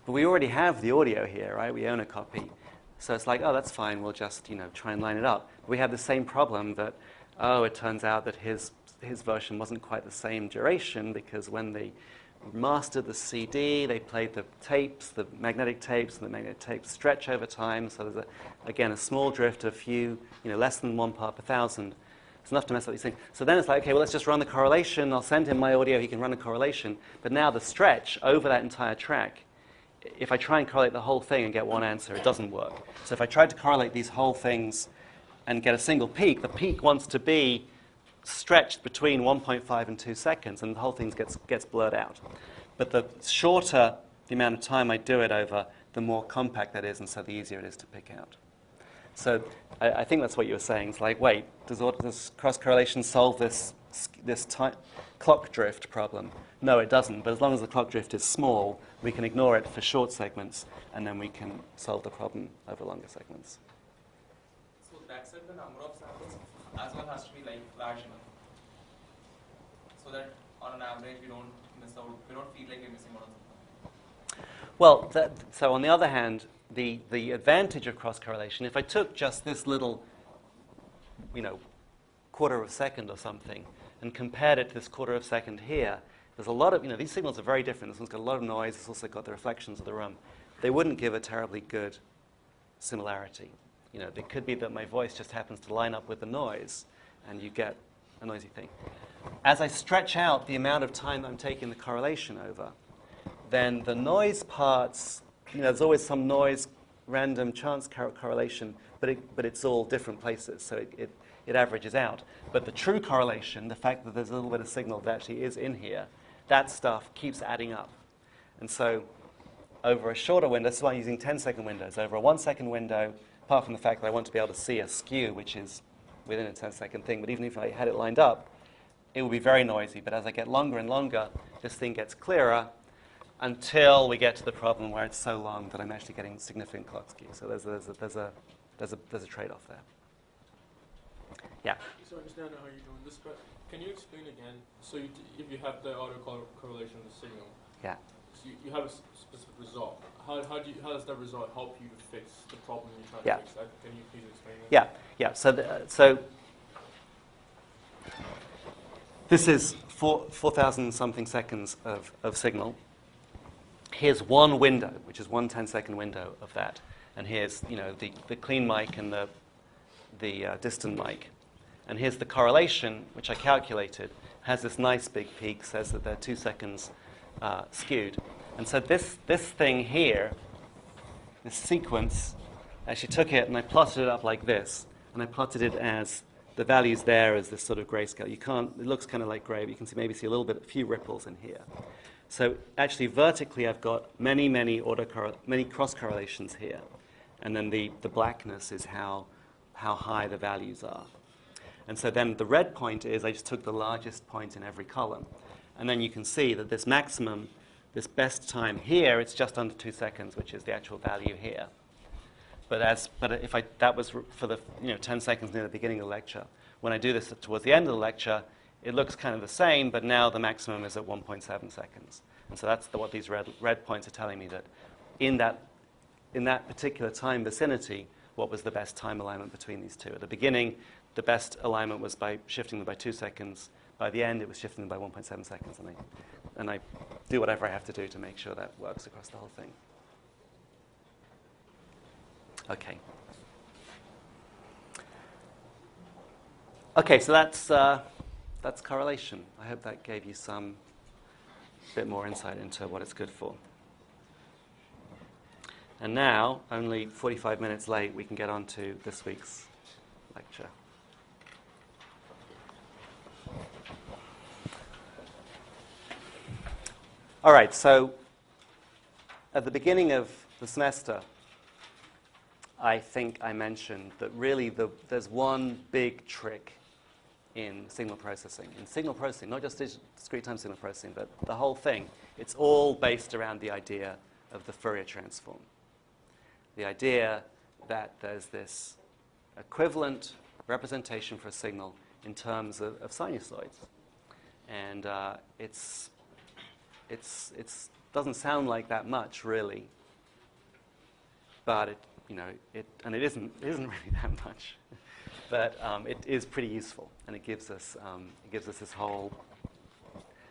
But we already have the audio here, right? We own a copy. So it's like, oh, that's fine. We'll just, try and line it up. But we have the same problem that, it turns out that his version wasn't quite the same duration because when they mastered the CD, they played the tapes, the magnetic tapes, and the magnetic tapes stretch over time. So there's, again, a small drift of less than 1 part per thousand. It's enough to mess up these things. So then it's like, okay, well, let's just run the correlation. I'll send him my audio. He can run a correlation. But now the stretch over that entire track, if I try and correlate the whole thing and get one answer, it doesn't work. So if I tried to correlate these whole things and get a single peak, the peak wants to be stretched between 1.5 and 2 seconds, and the whole thing gets blurred out. But the shorter the amount of time I do it over, the more compact that is, and so the easier it is to pick out. So I think that's what you were saying. It's like, wait, does cross-correlation solve this clock drift problem? No, it doesn't. But as long as the clock drift is small, we can ignore it for short segments, and then we can solve the problem over longer segments. So that said, the number of samples as well has to be like large enough, so that on an average we don't miss out. We don't feel like we're missing out on something. Well, so on the other hand, the advantage of cross-correlation, if I took just this little, quarter of a second or something, and compared it to this quarter of a second here, there's a lot of, these signals are very different. This one's got a lot of noise. It's also got the reflections of the room. They wouldn't give a terribly good similarity. It could be that my voice just happens to line up with the noise, and you get a noisy thing. As I stretch out the amount of time I'm taking the correlation over, then the noise parts, there's always some noise, random chance correlation, but it's all different places, so it averages out. But the true correlation, the fact that there's a little bit of signal that actually is in here, that stuff keeps adding up. And so over a shorter window, this is why I'm using 10-second windows. Over a 1-second window, apart from the fact that I want to be able to see a skew, which is within a 10-second thing, but even if I had it lined up, it would be very noisy. But as I get longer and longer, this thing gets clearer until we get to the problem where it's so long that I'm actually getting significant clock skew. So there's a trade-off there. Yeah. So I understand how you're doing this, but can you explain again? So if you have the autocorrelation of the signal, yeah. So you have a specific result. How does that result help you to fix the problem you're trying to fix? Can you please explain that? Yeah. So this is 4,000 something seconds of signal. Here's one window, which is one 10-second window of that, and here's the clean mic and the distant mic. And here's the correlation, which I calculated, has this nice big peak, says that they're 2 seconds skewed. And so this thing here, this sequence, I actually took it and I plotted it up like this. And I plotted it as the values there as this sort of grayscale. It looks kind of like gray, but you can see a few ripples in here. So actually vertically I've got many cross correlations here. And then the blackness is how high the values are. And so then the red point is I just took the largest point in every column. And then you can see that this maximum, this best time here, it's just under 2 seconds, which is the actual value here. But that was for the 10 seconds near the beginning of the lecture. When I do this towards the end of the lecture, it looks kind of the same, but now the maximum is at 1.7 seconds. And so that's what these red points are telling me, that in that particular time vicinity, what was the best time alignment between these two. At the beginning, the best alignment was by shifting them by 2 seconds. By the end, it was shifting them by 1.7 seconds. And I do whatever I have to do to make sure that works across the whole thing. Okay. Okay, so that's correlation. I hope that gave you some bit more insight into what it's good for. And now, only 45 minutes late, we can get on to this week's lecture. All right, so at the beginning of the semester, I think I mentioned that really there's one big trick in signal processing. In signal processing, not just discrete-time signal processing, but the whole thing, it's all based around the idea of the Fourier transform. The idea that there's this equivalent representation for a signal in terms of sinusoids. And it doesn't sound like that much, really. But it isn't really that much. But it is pretty useful, and it gives us this whole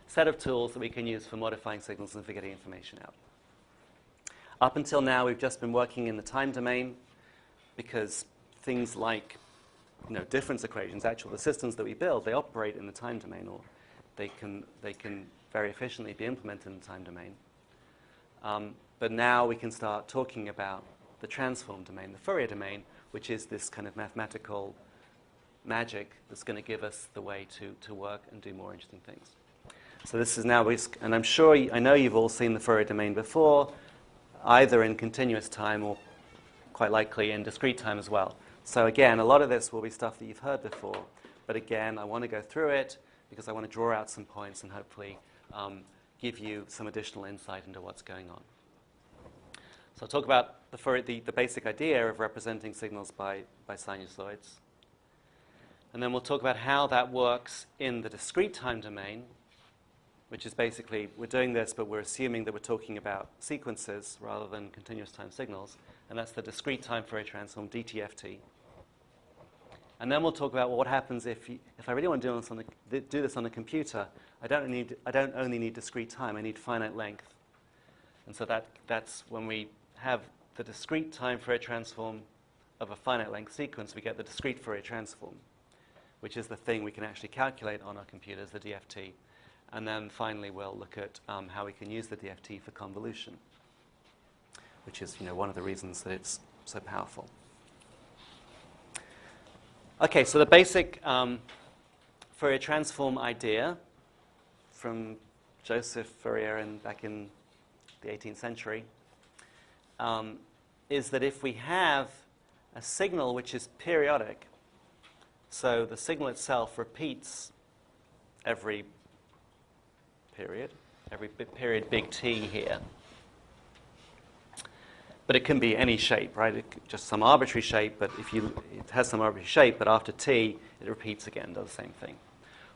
set of tools that we can use for modifying signals and for getting information out. Up until now, we've just been working in the time domain, because things like difference equations, the systems that we build, they operate in the time domain, or they can very efficiently be implemented in the time domain. But now we can start talking about the transform domain, the Fourier domain, which is this kind of mathematical magic that's going to give us the way to work and do more interesting things. So this is now, and I know you've all seen the Fourier domain before, either in continuous time or quite likely in discrete time as well. So again, a lot of this will be stuff that you've heard before. But again, I want to go through it because I want to draw out some points and hopefully give you some additional insight into what's going on. So I'll talk about the basic idea of representing signals by sinusoids. And then we'll talk about how that works in the discrete time domain, which is basically, we're doing this, but we're assuming that we're talking about sequences rather than continuous time signals. And that's the discrete time Fourier transform, DTFT. And then we'll talk about what happens if I really want to do this on a computer. I don't only need discrete time, I need finite length. And so that's when we have the discrete time Fourier transform of a finite length sequence, we get the discrete Fourier transform, which is the thing we can actually calculate on our computers, the DFT. And then finally, we'll look at how we can use the DFT for convolution, which is one of the reasons that it's so powerful. Okay, so the basic Fourier transform idea from Joseph Fourier back in the 18th century is that if we have a signal which is periodic, so the signal itself repeats every period big T here. But it can be any shape, right? Just some arbitrary shape, but it has some arbitrary shape, but after T, it repeats again, does the same thing.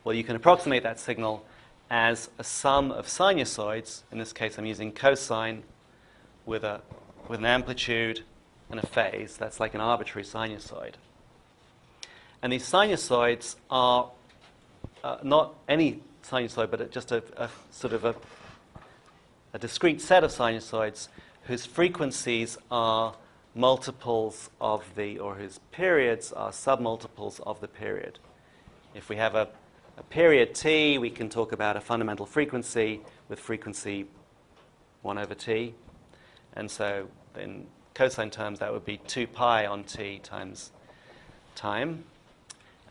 Well, you can approximate that signal as a sum of sinusoids. In this case, I'm using cosine with an amplitude and a phase. That's like an arbitrary sinusoid. And these sinusoids are not any sinusoid, but just a sort of a discrete set of sinusoids whose frequencies are multiples of or whose periods are submultiples of the period. If we have a period T, we can talk about a fundamental frequency with frequency 1 over T. And so in cosine terms, that would be 2 pi on T times time.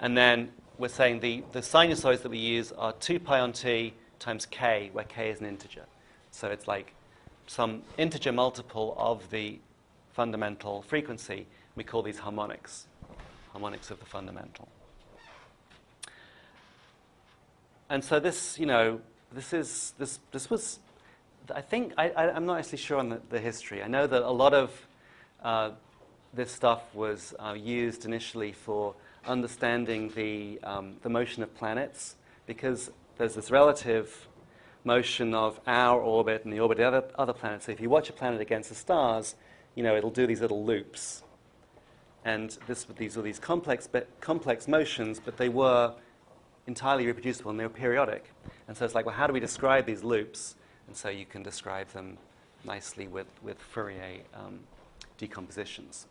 And then we're saying the sinusoids that we use are 2 pi on T times K, where K is an integer. So it's like some integer multiple of the fundamental frequency. We call these harmonics of the fundamental. And so this was, I think, I'm not actually sure on the history. I know that a lot of this stuff was used initially for understanding the motion of planets, because there's this relative motion of our orbit and the orbit of other planets. So if you watch a planet against the stars, it'll do these little loops. And these were these complex motions, but they were entirely reproducible and they were periodic. And so it's like, well, how do we describe these loops? And so you can describe them nicely with Fourier decompositions.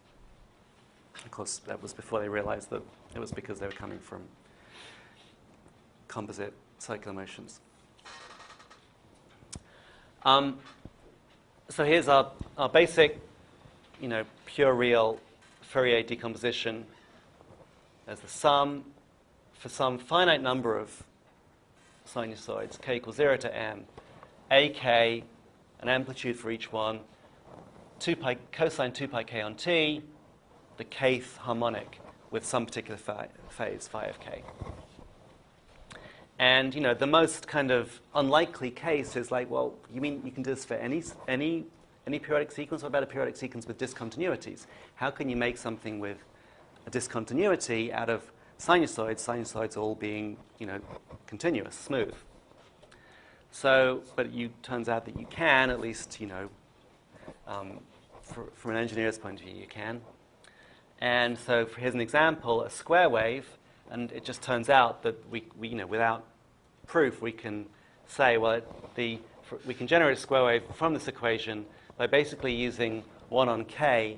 Of course, that was before they realized that it was because they were coming from composite circular motions. So here's our basic, pure real Fourier decomposition as the sum for some finite number of sinusoids, k equals 0 to m, ak, an amplitude for each one, 2 pi cosine 2 pi k on t, the kth harmonic with some particular phase, phi of k. And the most kind of unlikely case is like, well, you mean you can do this for any periodic sequence? What about a periodic sequence with discontinuities? How can you make something with a discontinuity out of sinusoids all being continuous, smooth? So, but it turns out that you can, at least from an engineer's point of view, you can. And so here's an example, a square wave, and it just turns out that we without proof, we can say, well, we can generate a square wave from this equation by basically using 1 on k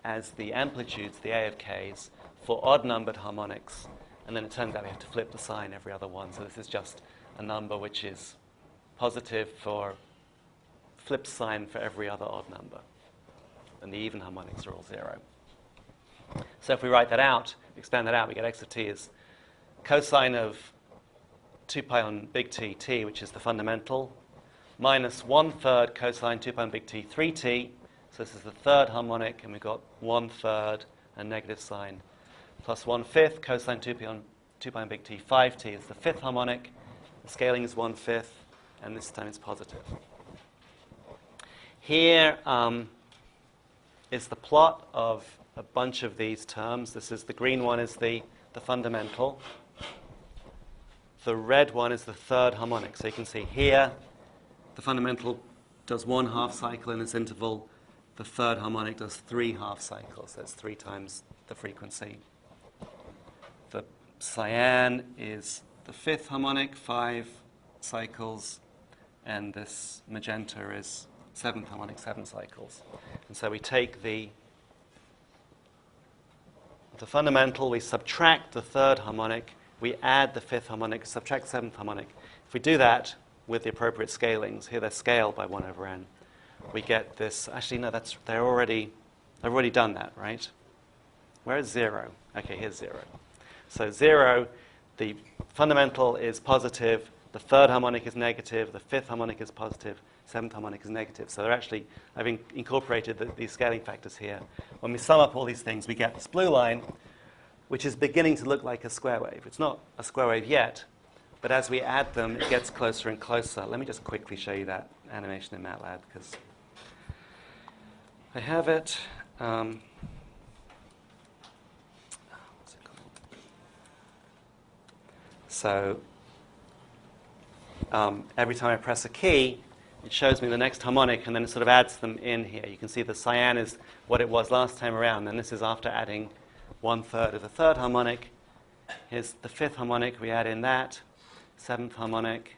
as the amplitudes, the a of k's, for odd-numbered harmonics. And then it turns out we have to flip the sign every other one. So this is just a number which is positive for flipped sign for every other odd number. And the even harmonics are all 0. So if we write that out, expand that out, we get x of t is cosine of 2 pi on big T, t, which is the fundamental, minus 1/3 cosine 2 pi on big T, 3t, So this is the third harmonic, and we've got 1/3 a negative sign, plus 1/5 cosine 2 pi on big T. 5t is the fifth harmonic. The scaling is 1/5, and this time it's positive. Here is the plot of a bunch of these terms. This is the green one is the fundamental. The red one is the third harmonic. So you can see here, the fundamental does 1 half cycle in this interval. The third harmonic does 3 half cycles. That's 3 times the frequency. The cyan is the fifth harmonic, 5 cycles. And this magenta is seventh harmonic, 7 cycles. And so we take the fundamental, we subtract the third harmonic, we add the fifth harmonic, subtract the seventh harmonic. If we do that with the appropriate scalings, here they're scaled by 1/n, we get this. Actually, no, I've already done that, right? Where is 0? Okay, here's 0. So 0, the fundamental is positive, the third harmonic is negative, the fifth harmonic is positive, seventh harmonic is negative. So I've incorporated these scaling factors here. When we sum up all these things, we get this blue line, which is beginning to look like a square wave. It's not a square wave yet, but as we add them, it gets closer and closer. Let me just quickly show you that animation in MATLAB, because I have it. What's it called? So every time I press a key, it shows me the next harmonic, and then it sort of adds them in here. You can see the cyan is what it was last time around, and this is after adding 1/3 of the third harmonic. Here's the fifth harmonic, we add in that, seventh harmonic,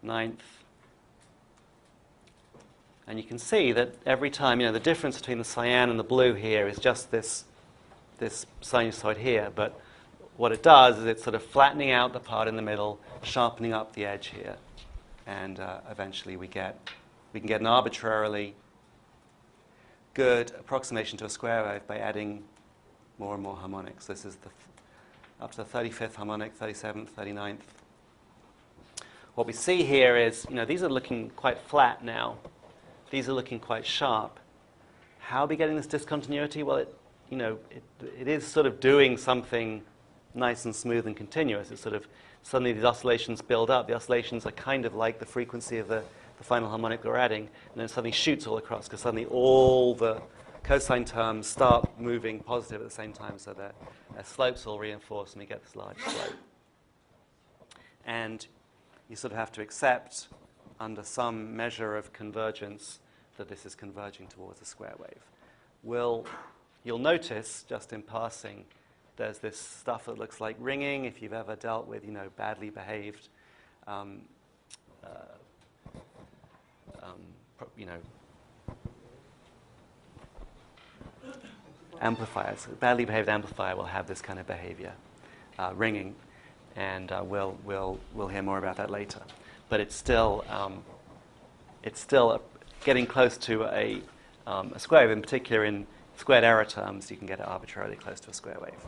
ninth. And you can see that every time, the difference between the cyan and the blue here is just this sinusoid here, but what it does is it's sort of flattening out the part in the middle, sharpening up the edge here. And eventually we can get an arbitrarily good approximation to a square wave by adding more and more harmonics. This is up to the 35th harmonic, 37th, 39th. What we see here is, these are looking quite flat now. These are looking quite sharp. How are we getting this discontinuity? Well, it is sort of doing something nice and smooth and continuous. It's sort of suddenly these oscillations build up. The oscillations are kind of like the frequency of the final harmonic we're adding, and then it suddenly shoots all across, because suddenly all the cosine terms start moving positive at the same time, so their slopes all reinforce, and we get this large slope. And you sort of have to accept, under some measure of convergence, that this is converging towards a square wave. You'll notice, just in passing, there's this stuff that looks like ringing. If you've ever dealt with, badly behaved, amplifiers. A badly behaved amplifier will have this kind of behavior, ringing, and we'll hear more about that later. But it's still getting close to a square wave. In particular, in squared error terms, you can get it arbitrarily close to a square wave.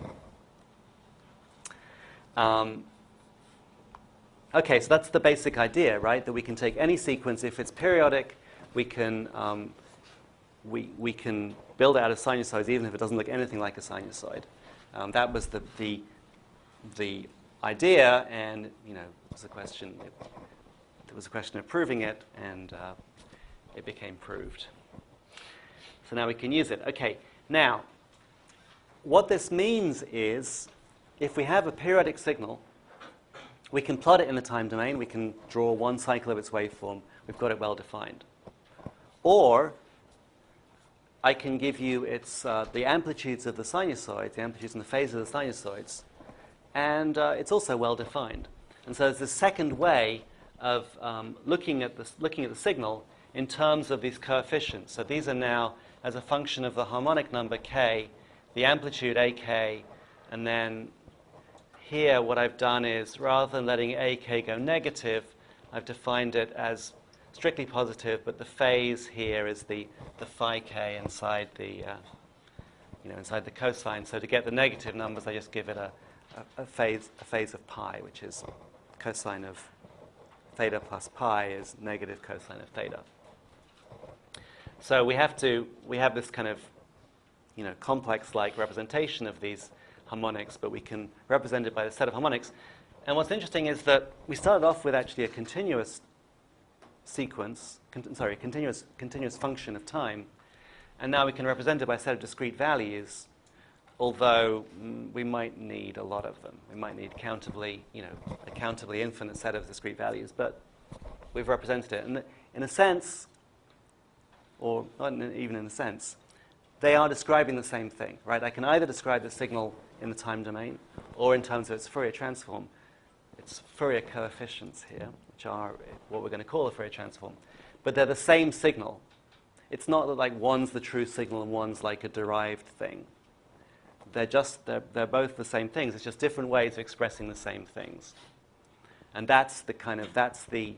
Okay, so that's the basic idea, right? That we can take any sequence. If it's periodic, we can build out a sinusoid even if it doesn't look anything like a sinusoid. That was the idea, and it was a question. There was a question of proving it, and it became proved. So now we can use it. Okay, now, what this means is, if we have a periodic signal, we can plot it in the time domain. We can draw one cycle of its waveform. We've got it well defined. Or I can give you the amplitudes of the sinusoids, the amplitudes and the phases of the sinusoids, and it's also well defined. And so there's this second way of looking at the signal in terms of these coefficients. So these are now, as a function of the harmonic number k, the amplitude ak, and then here what I've done is, rather than letting ak go negative, I've defined it as strictly positive, but the phase here is the phi k inside the inside the cosine. So to get the negative numbers, I just give it a phase of pi, which is cosine of theta plus pi is negative cosine of theta. So we have this kind of, complex-like representation of these harmonics, but we can represent it by the set of harmonics. And what's interesting is that we started off with actually a continuous sequence, continuous function of time, and now we can represent it by a set of discrete values, although we might need a lot of them. We might need a countably infinite set of discrete values, but we've represented it. And in a sense, or not even in a sense, they are describing the same thing, right? I can either describe the signal in the time domain or in terms of its Fourier transform. It's Fourier coefficients here, which are what we're going to call a Fourier transform. But they're the same signal. It's not that like one's the true signal and one's like a derived thing. They're both the same things. It's just different ways of expressing the same things. And that's the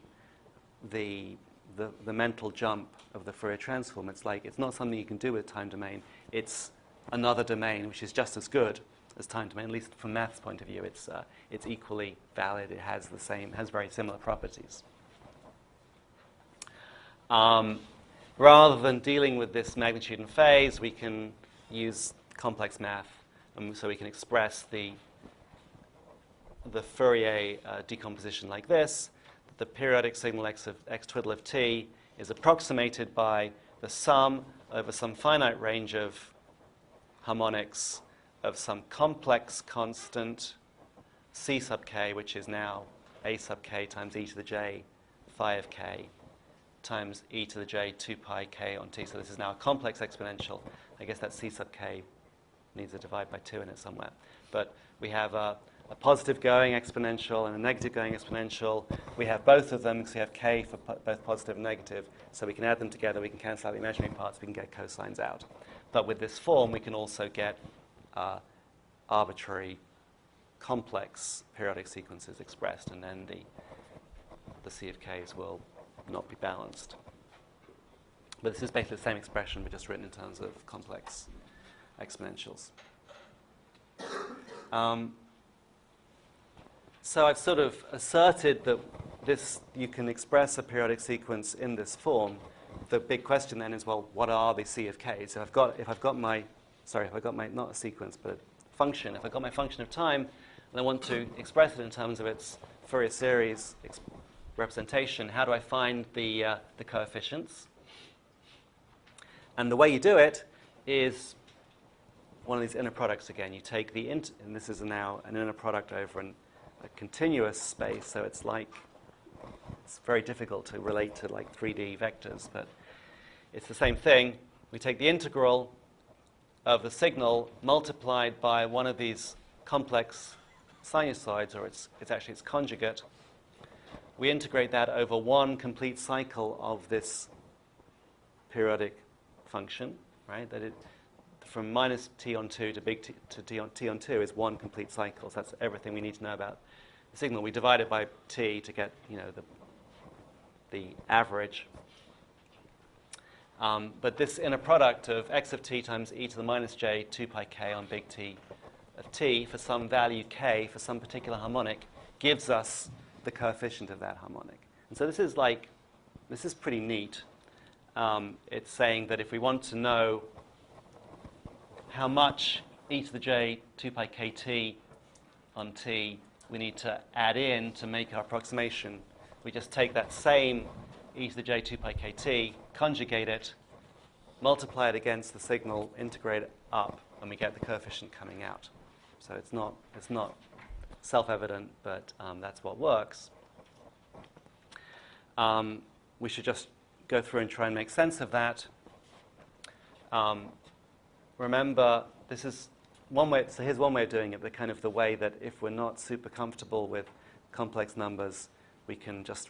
mental jump of the Fourier transform. It's like it's not something you can do with time domain. It's another domain which is just as good as time domain. At least from math's point of view, it's equally valid. It has very similar properties. Rather than dealing with this magnitude and phase, we can use complex math, so we can express the Fourier decomposition like this. The periodic signal x twiddle of t is approximated by the sum over some finite range of harmonics of some complex constant c sub k, which is now a sub k times e to the j phi of k times e to the j 2 pi k on t. So this is now a complex exponential. I guess that c sub k needs a divide by 2 in it somewhere. But we have a positive going exponential and a negative going exponential. We have both of them because we have k for both positive and negative. So we can add them together. We can cancel out the imaginary parts. We can get cosines out. But with this form, we can also get arbitrary complex periodic sequences expressed, and then the C of k's will not be balanced. But this is basically the same expression, but just written in terms of complex exponentials. So I've sort of asserted that you can express a periodic sequence in this form. The big question then is, well, what are the C of k's? So if I've got my not a sequence, but a function. If I've got my function of time, and I want to express it in terms of its Fourier series representation, how do I find the coefficients? And the way you do it is one of these inner products again. You take and this is now an inner product over a continuous space, so it's very difficult to relate to like 3D vectors, but it's the same thing. We take the integral of the signal multiplied by one of these complex sinusoids, or it's actually its conjugate. We integrate that over one complete cycle of this periodic function, right? From minus t on 2 to big T to t on 2 is one complete cycle. So that's everything we need to know about the signal. We divide it by t to get the average. But this inner product of x of t times e to the minus j 2 pi k on big T of t for some value k for some particular harmonic gives us the coefficient of that harmonic. And so this is pretty neat. It's saying that if we want to know how much e to the j 2 pi kt on t we need to add in to make our approximation, we just take that same e to the j 2 pi kt, conjugate it, multiply it against the signal, integrate it up, and we get the coefficient coming out. So it's not self-evident, but that's what works. We should just go through and try and make sense of that. Remember, this is one way. So here's one way of doing it, but kind of the way that if we're not super comfortable with complex numbers, we can just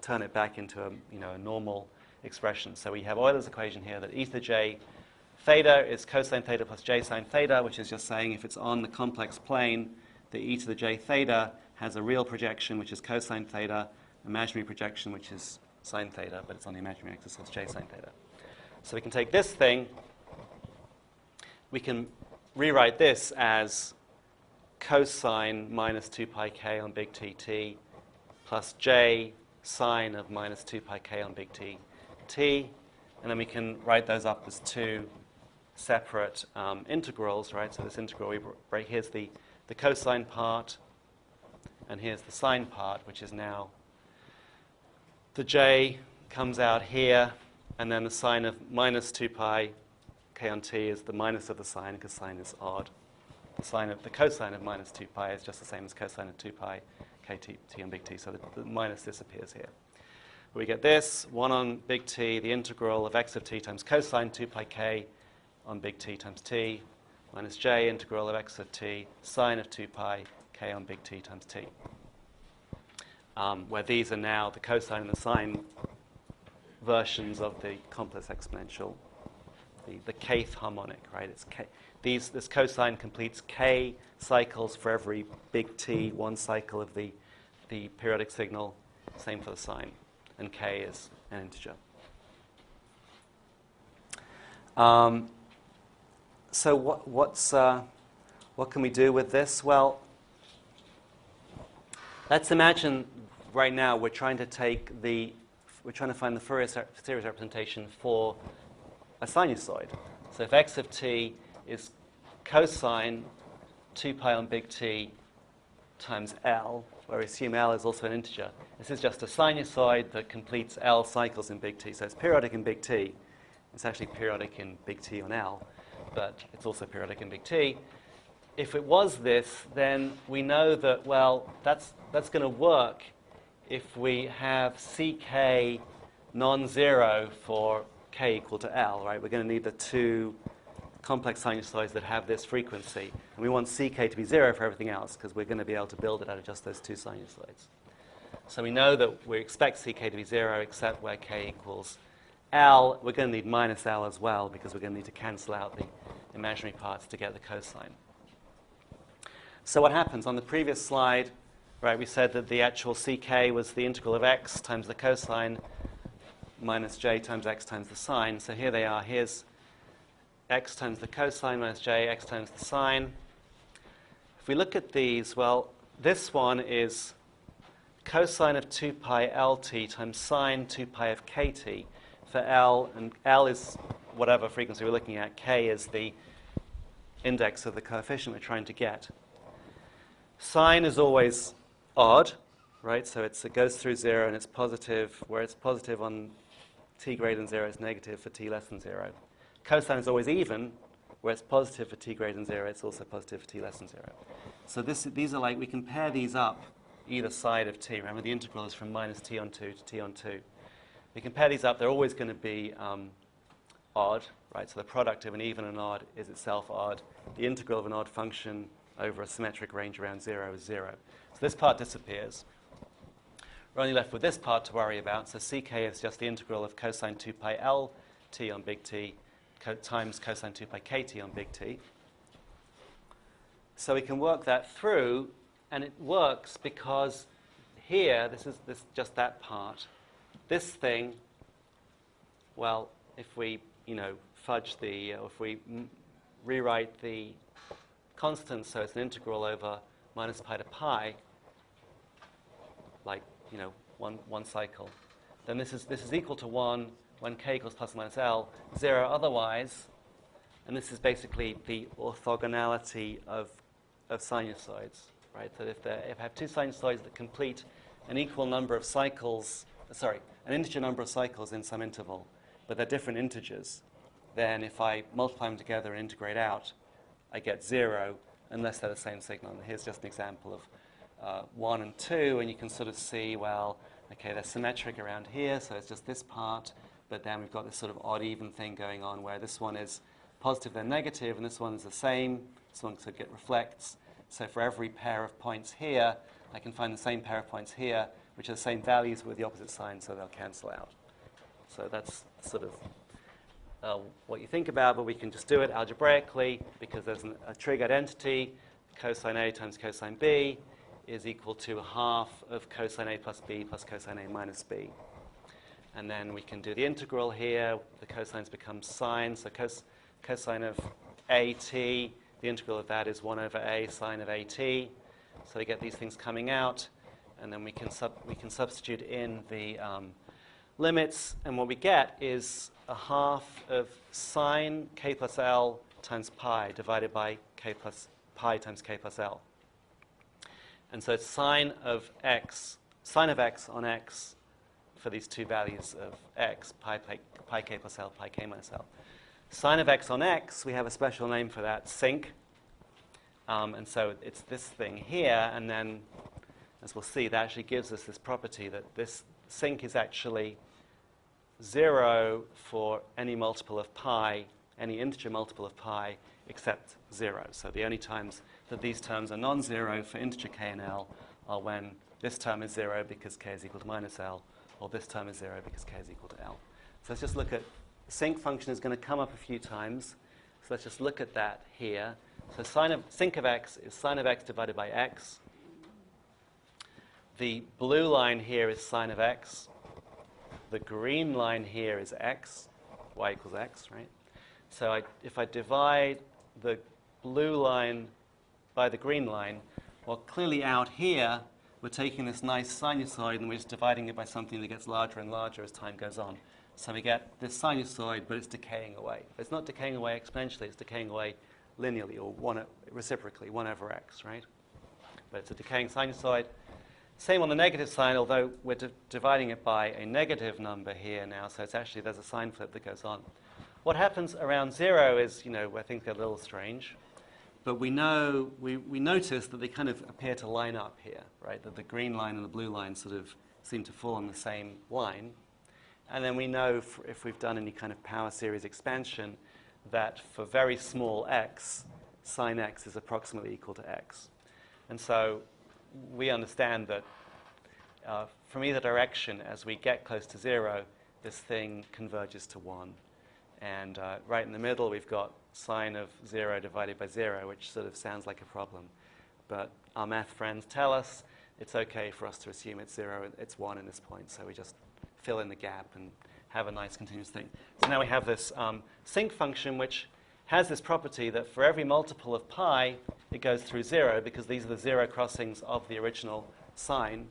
turn it back into a normal expression. So we have Euler's equation here that e to the j theta is cosine theta plus j sine theta, which is just saying if it's on the complex plane, the e to the j theta has a real projection, which is cosine theta, imaginary projection, which is sine theta, but it's on the imaginary axis, so it's j sine theta. So we can take this thing, we can rewrite this as cosine minus 2 pi k on big T plus j sine of minus 2 pi k on big T. And then we can write those up as two separate integrals, right? So this integral, we break, here's the cosine part, and here's the sine part, which is now the j comes out here, and then the sine of minus 2 pi k on t is the minus of the sine, because sine is odd. The cosine of minus 2 pi is just the same as cosine of 2 pi kt t on big T, so the minus disappears here. We get this, 1 on big T, the integral of x of t times cosine 2 pi k on big T times t, minus j integral of x of t, sine of 2 pi k on big T times t. Where these are now the cosine and the sine versions of the complex exponential, the kth harmonic, right? It's k. This cosine completes k cycles for every big T, one cycle of the periodic signal. Same for the sine, and k is an integer. So what can we do with this? Well, let's imagine right now we're trying to find the Fourier series representation for a sinusoid. So if x of t is cosine 2 pi on big T times L, where we assume L is also an integer, this is just a sinusoid that completes L cycles in big T. So it's periodic in big T. It's actually periodic in big T on L, but it's also periodic in big T. If it was this, then we know that, well, that's going to work if we have ck non-zero for k equal to L, right? We're going to need the two complex sinusoids that have this frequency. And we want ck to be 0 for everything else, because we're going to be able to build it out of just those two sinusoids. So we know that we expect ck to be 0, except where k equals L. We're going to need minus L as well, because we're going to need to cancel out the imaginary parts to get the cosine. So what happens? On the previous slide, right, we said that the actual ck was the integral of x times the cosine minus j times x times the sine. So here they are. Here's x times the cosine minus j, x times the sine. If we look at these, well, this one is cosine of 2 pi lt times sine 2 pi of kt for L, and L is whatever frequency we're looking at. K is the index of the coefficient we're trying to get. Sine is always odd, right? So it goes through 0 and it's positive. Where it's positive on t greater than 0, it's negative for t less than 0. Cosine is always even. Where it's positive for t greater than 0, it's also positive for t less than 0. So these are like, we can pair these up either side of t. Remember, the integral is from minus t on 2 to t on 2. We can pair these up. They're always going to be odd, right? So the product of an even and odd is itself odd. The integral of an odd function over a symmetric range around 0 is 0. So this part disappears. We're only left with this part to worry about. So ck is just the integral of cosine 2 pi lt on big T times cosine 2 pi kt on big T. So we can work that through, and it works because here, this is just that part. This thing, well, if we fudge if we rewrite the constant, so it's an integral over minus pi to pi, like one cycle, then this is equal to 1 when k equals plus or minus L, 0 otherwise, and this is basically the orthogonality of sinusoids, right? So if I have two sinusoids that complete an equal number of cycles, an integer number of cycles in some interval, but they're different integers, then if I multiply them together and integrate out, I get 0 unless they're the same signal. And here's just an example of 1 and 2, and you can sort of see, well, okay, they're symmetric around here, so it's just this part, but then we've got this sort of odd-even thing going on where this one is positive, then negative, and this one is the same. This one sort of reflects. So for every pair of points here, I can find the same pair of points here, which are the same values with the opposite sign, so they'll cancel out. So that's sort of what you think about, but we can just do it algebraically because there's a trig identity. Cosine A times cosine B is equal to half of cosine A plus B plus cosine A minus B. And then we can do the integral here. The cosines become sine. So cosine of AT, the integral of that is 1 over A sine of AT. So we get these things coming out. And then we can substitute in the limits, and what we get is a half of sine k plus L times pi divided by k plus pi times k plus L. And so it's sine of x on x for these two values of x, pi k plus L, pi k minus L. Sine of x on x, we have a special name for that, sinc. And so it's this thing here, and then, as we'll see, that actually gives us this property that this sinc is actually 0 for any multiple of pi, any integer multiple of pi, except 0. So the only times that these terms are non-zero for integer k and L are when this term is 0 because k is equal to minus L, or this term is 0 because k is equal to L. So let's just look at, the sinc function is going to come up a few times. So let's just look at that here. So sinc of x is sine of x divided by x. The blue line here is sine of x. The green line here is x, y equals x, right? So if I divide the blue line by the green line, well, clearly out here, we're taking this nice sinusoid and we're just dividing it by something that gets larger and larger as time goes on. So we get this sinusoid, but it's decaying away. It's not decaying away exponentially, it's decaying away linearly, or reciprocally, 1 over x, right? But it's a decaying sinusoid. Same on the negative side, although we're dividing it by a negative number here now, so it's actually, there's a sign flip that goes on. What happens around 0 is, where things get a little strange. But we know, we notice that they kind of appear to line up here, right? That the green line and the blue line sort of seem to fall on the same line. And then we know if we've done any kind of power series expansion that for very small x, sine x is approximately equal to x. And so we understand that from either direction, as we get close to 0, this thing converges to 1. And right in the middle, we've got sine of 0 divided by 0, which sort of sounds like a problem. But our math friends tell us it's OK for us to assume it's 0, it's 1 in this point. So we just fill in the gap and have a nice continuous thing. So now we have this sinc function, which has this property that for every multiple of pi, it goes through 0, because these are the 0 crossings of the original sign,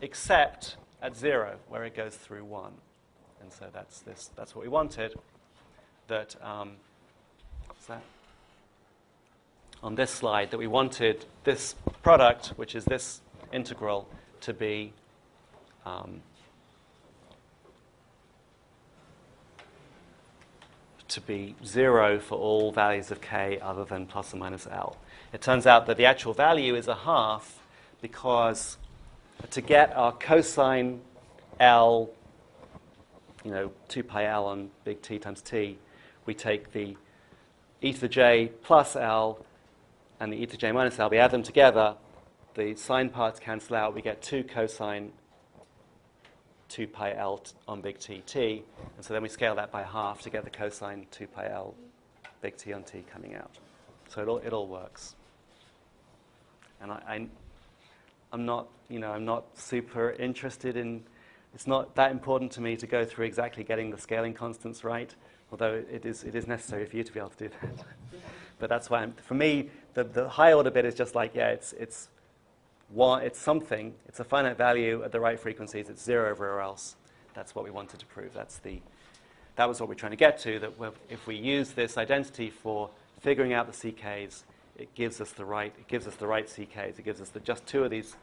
except at 0, where it goes through 1. And so that's what we wanted. That, what's that? On this slide, that we wanted this product, which is this integral, to be to be 0 for all values of k other than plus or minus L. It turns out that the actual value is a half, because to get our cosine L, 2 pi L on big T times T, we take the e to the j plus L and the e to the j minus L. We add them together. The sine parts cancel out. We get 2 cosine 2 pi L on big T, T. And so then we scale that by half to get the cosine 2 pi L big T on T coming out. So it all works. And I'm not super interested in, it's not that important to me to go through exactly getting the scaling constants right, although it is necessary for you to be able to do that. But that's why, for me, the high order bit is just like, yeah, it's something, it's a finite value at the right frequencies, it's 0 everywhere else. That's what we wanted to prove. That was what we're trying to get to, that if we use this identity for figuring out the CKs, it gives us the right CKs. It gives us just 2 of these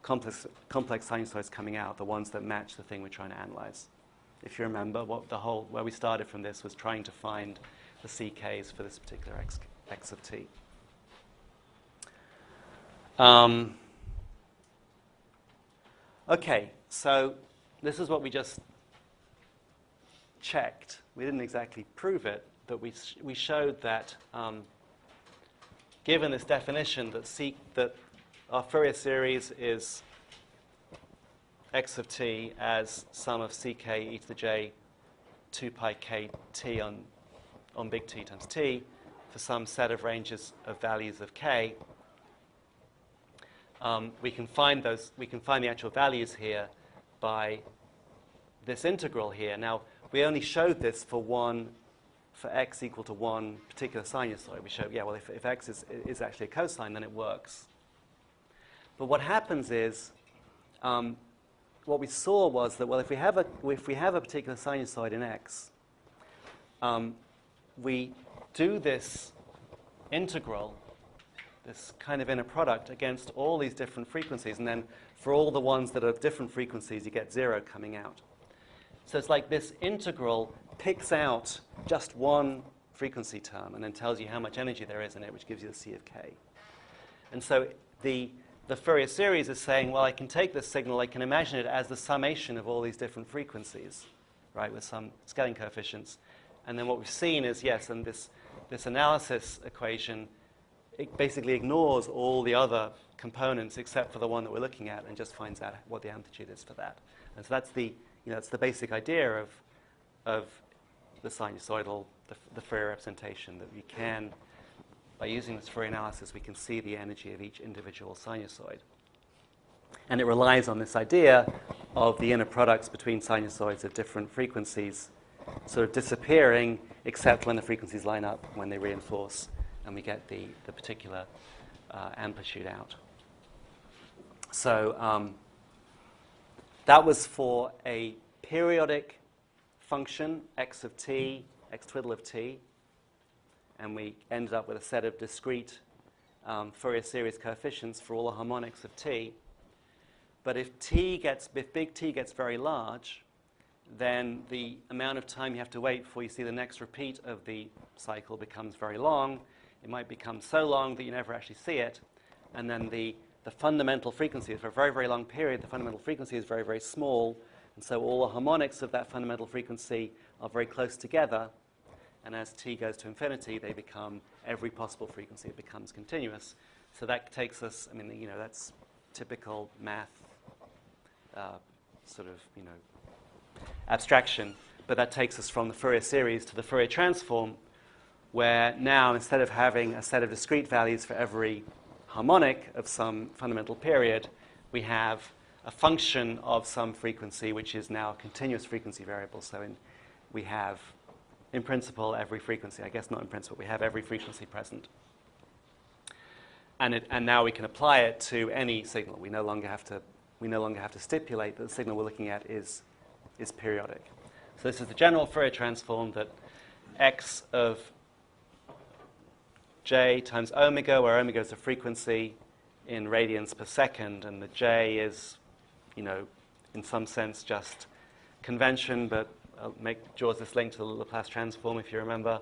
complex sinusoids coming out, the ones that match the thing we're trying to analyze. If you remember, where we started from this was trying to find the CKs for this particular x of t. Okay, so this is what we just checked. We didn't exactly prove it, but we showed that given this definition that our Fourier series is x of t as sum of ck e to the j 2 pi k t on big T times t for some set of ranges of values of k. We can find the actual values here by this integral here. Now, we only showed this for x equal to 1 particular sinusoid. We showed, yeah, well, if x is actually a cosine, then it works. But what happens is what we saw was that, well, if we have a particular sinusoid in X, we do this integral, this kind of inner product against all these different frequencies, and then for all the ones that are different frequencies, you get 0 coming out. So it's like this integral picks out just one frequency term and then tells you how much energy there is in it, which gives you the C of k. And so the Fourier series is saying, well, I can take this signal, I can imagine it as the summation of all these different frequencies, right, with some scaling coefficients. And then what we've seen is, yes, and this analysis equation, it basically ignores all the other components except for the one that we're looking at and just finds out what the amplitude is for that. And so that's the basic idea of the sinusoidal, the Fourier representation, that we can, by using this Fourier analysis, we can see the energy of each individual sinusoid. And it relies on this idea of the inner products between sinusoids of different frequencies sort of disappearing, except when the frequencies line up, when they reinforce, and we get the particular amplitude out. So that was for a periodic function, x of t, x twiddle of t, and we ended up with a set of discrete Fourier series coefficients for all the harmonics of t. But if big T gets very large, then the amount of time you have to wait before you see the next repeat of the cycle becomes very long. It might become so long that you never actually see it. And then the fundamental frequency, for a very, very long period, the fundamental frequency is very, very small. And so all the harmonics of that fundamental frequency are very close together. And as T goes to infinity, they become every possible frequency. It becomes continuous. So that takes us, I mean, that's typical math sort of, abstraction. But that takes us from the Fourier series to the Fourier transform, where now, instead of having a set of discrete values for every harmonic of some fundamental period, we have a function of some frequency, which is now a continuous frequency variable. So we have, in principle, every frequency. I guess not in principle. We have every frequency present. And now we can apply it to any signal. We no longer have to stipulate that the signal we're looking at is periodic. So this is the general Fourier transform, that x of j times omega, where omega is a frequency in radians per second, and the j is, in some sense just convention, but I'll draws this link to the Laplace transform if you remember.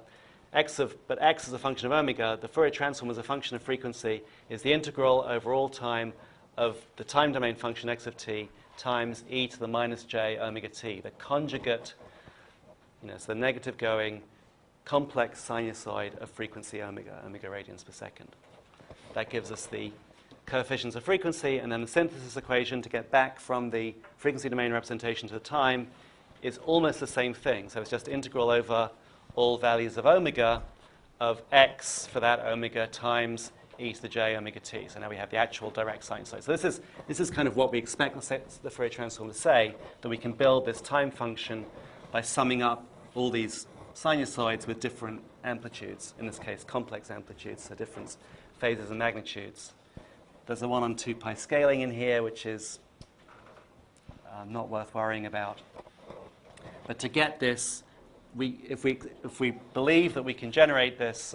But x is a function of omega. The Fourier transform as a function of frequency is the integral over all time of the time domain function x of t times e to the minus j omega t, the conjugate, so the negative going complex sinusoid of frequency omega radians per second. That gives us the coefficients of frequency, and then the synthesis equation to get back from the frequency domain representation to the time is almost the same thing. So it's just integral over all values of omega of x for that omega times e to the j omega t. So now we have the actual direct sinusoid. So this is kind of what we expect the Fourier transform to say, that we can build this time function by summing up all these sinusoids with different amplitudes, in this case complex amplitudes, so different phases and magnitudes. There's a 1/2 pi scaling in here, which is not worth worrying about. But to get this, if we believe that we can generate this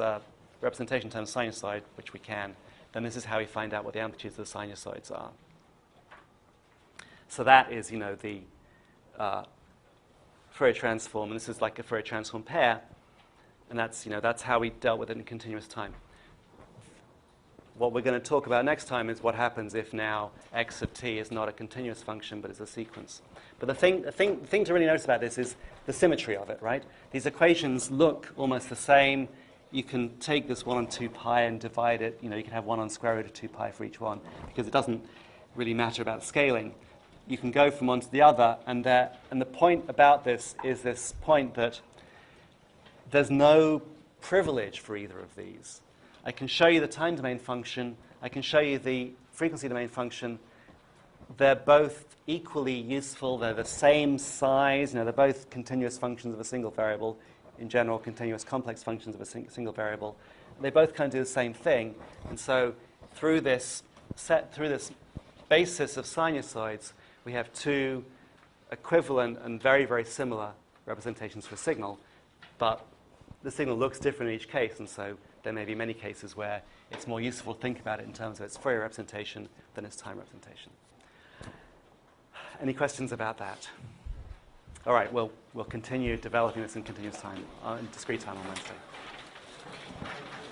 representation in terms of sinusoid, which we can, then this is how we find out what the amplitudes of the sinusoids are. So that is, the Fourier transform, and this is like a Fourier transform pair, and that's how we dealt with it in continuous time. What we're going to talk about next time is what happens if now x of t is not a continuous function but is a sequence. But the thing to really notice about this is the symmetry of it, right? These equations look almost the same. You can take this 1/2 pi and divide it. You can have 1 on square root of 2 pi for each one, because it doesn't really matter about scaling. You can go from one to the other, and the point about this is this point that there's no privilege for either of these. I can show you the time domain function. I can show you the frequency domain function. They're both equally useful. They're the same size. They're both continuous functions of a single variable. In general, continuous complex functions of a single variable. They both kind of do the same thing. And so through this basis of sinusoids, we have two equivalent and very, very similar representations for a signal, but the signal looks different in each case, and so there may be many cases where it's more useful to think about it in terms of its Fourier representation than its time representation. Any questions about that? All right, we'll continue developing this in continuous time, in discrete time on Wednesday.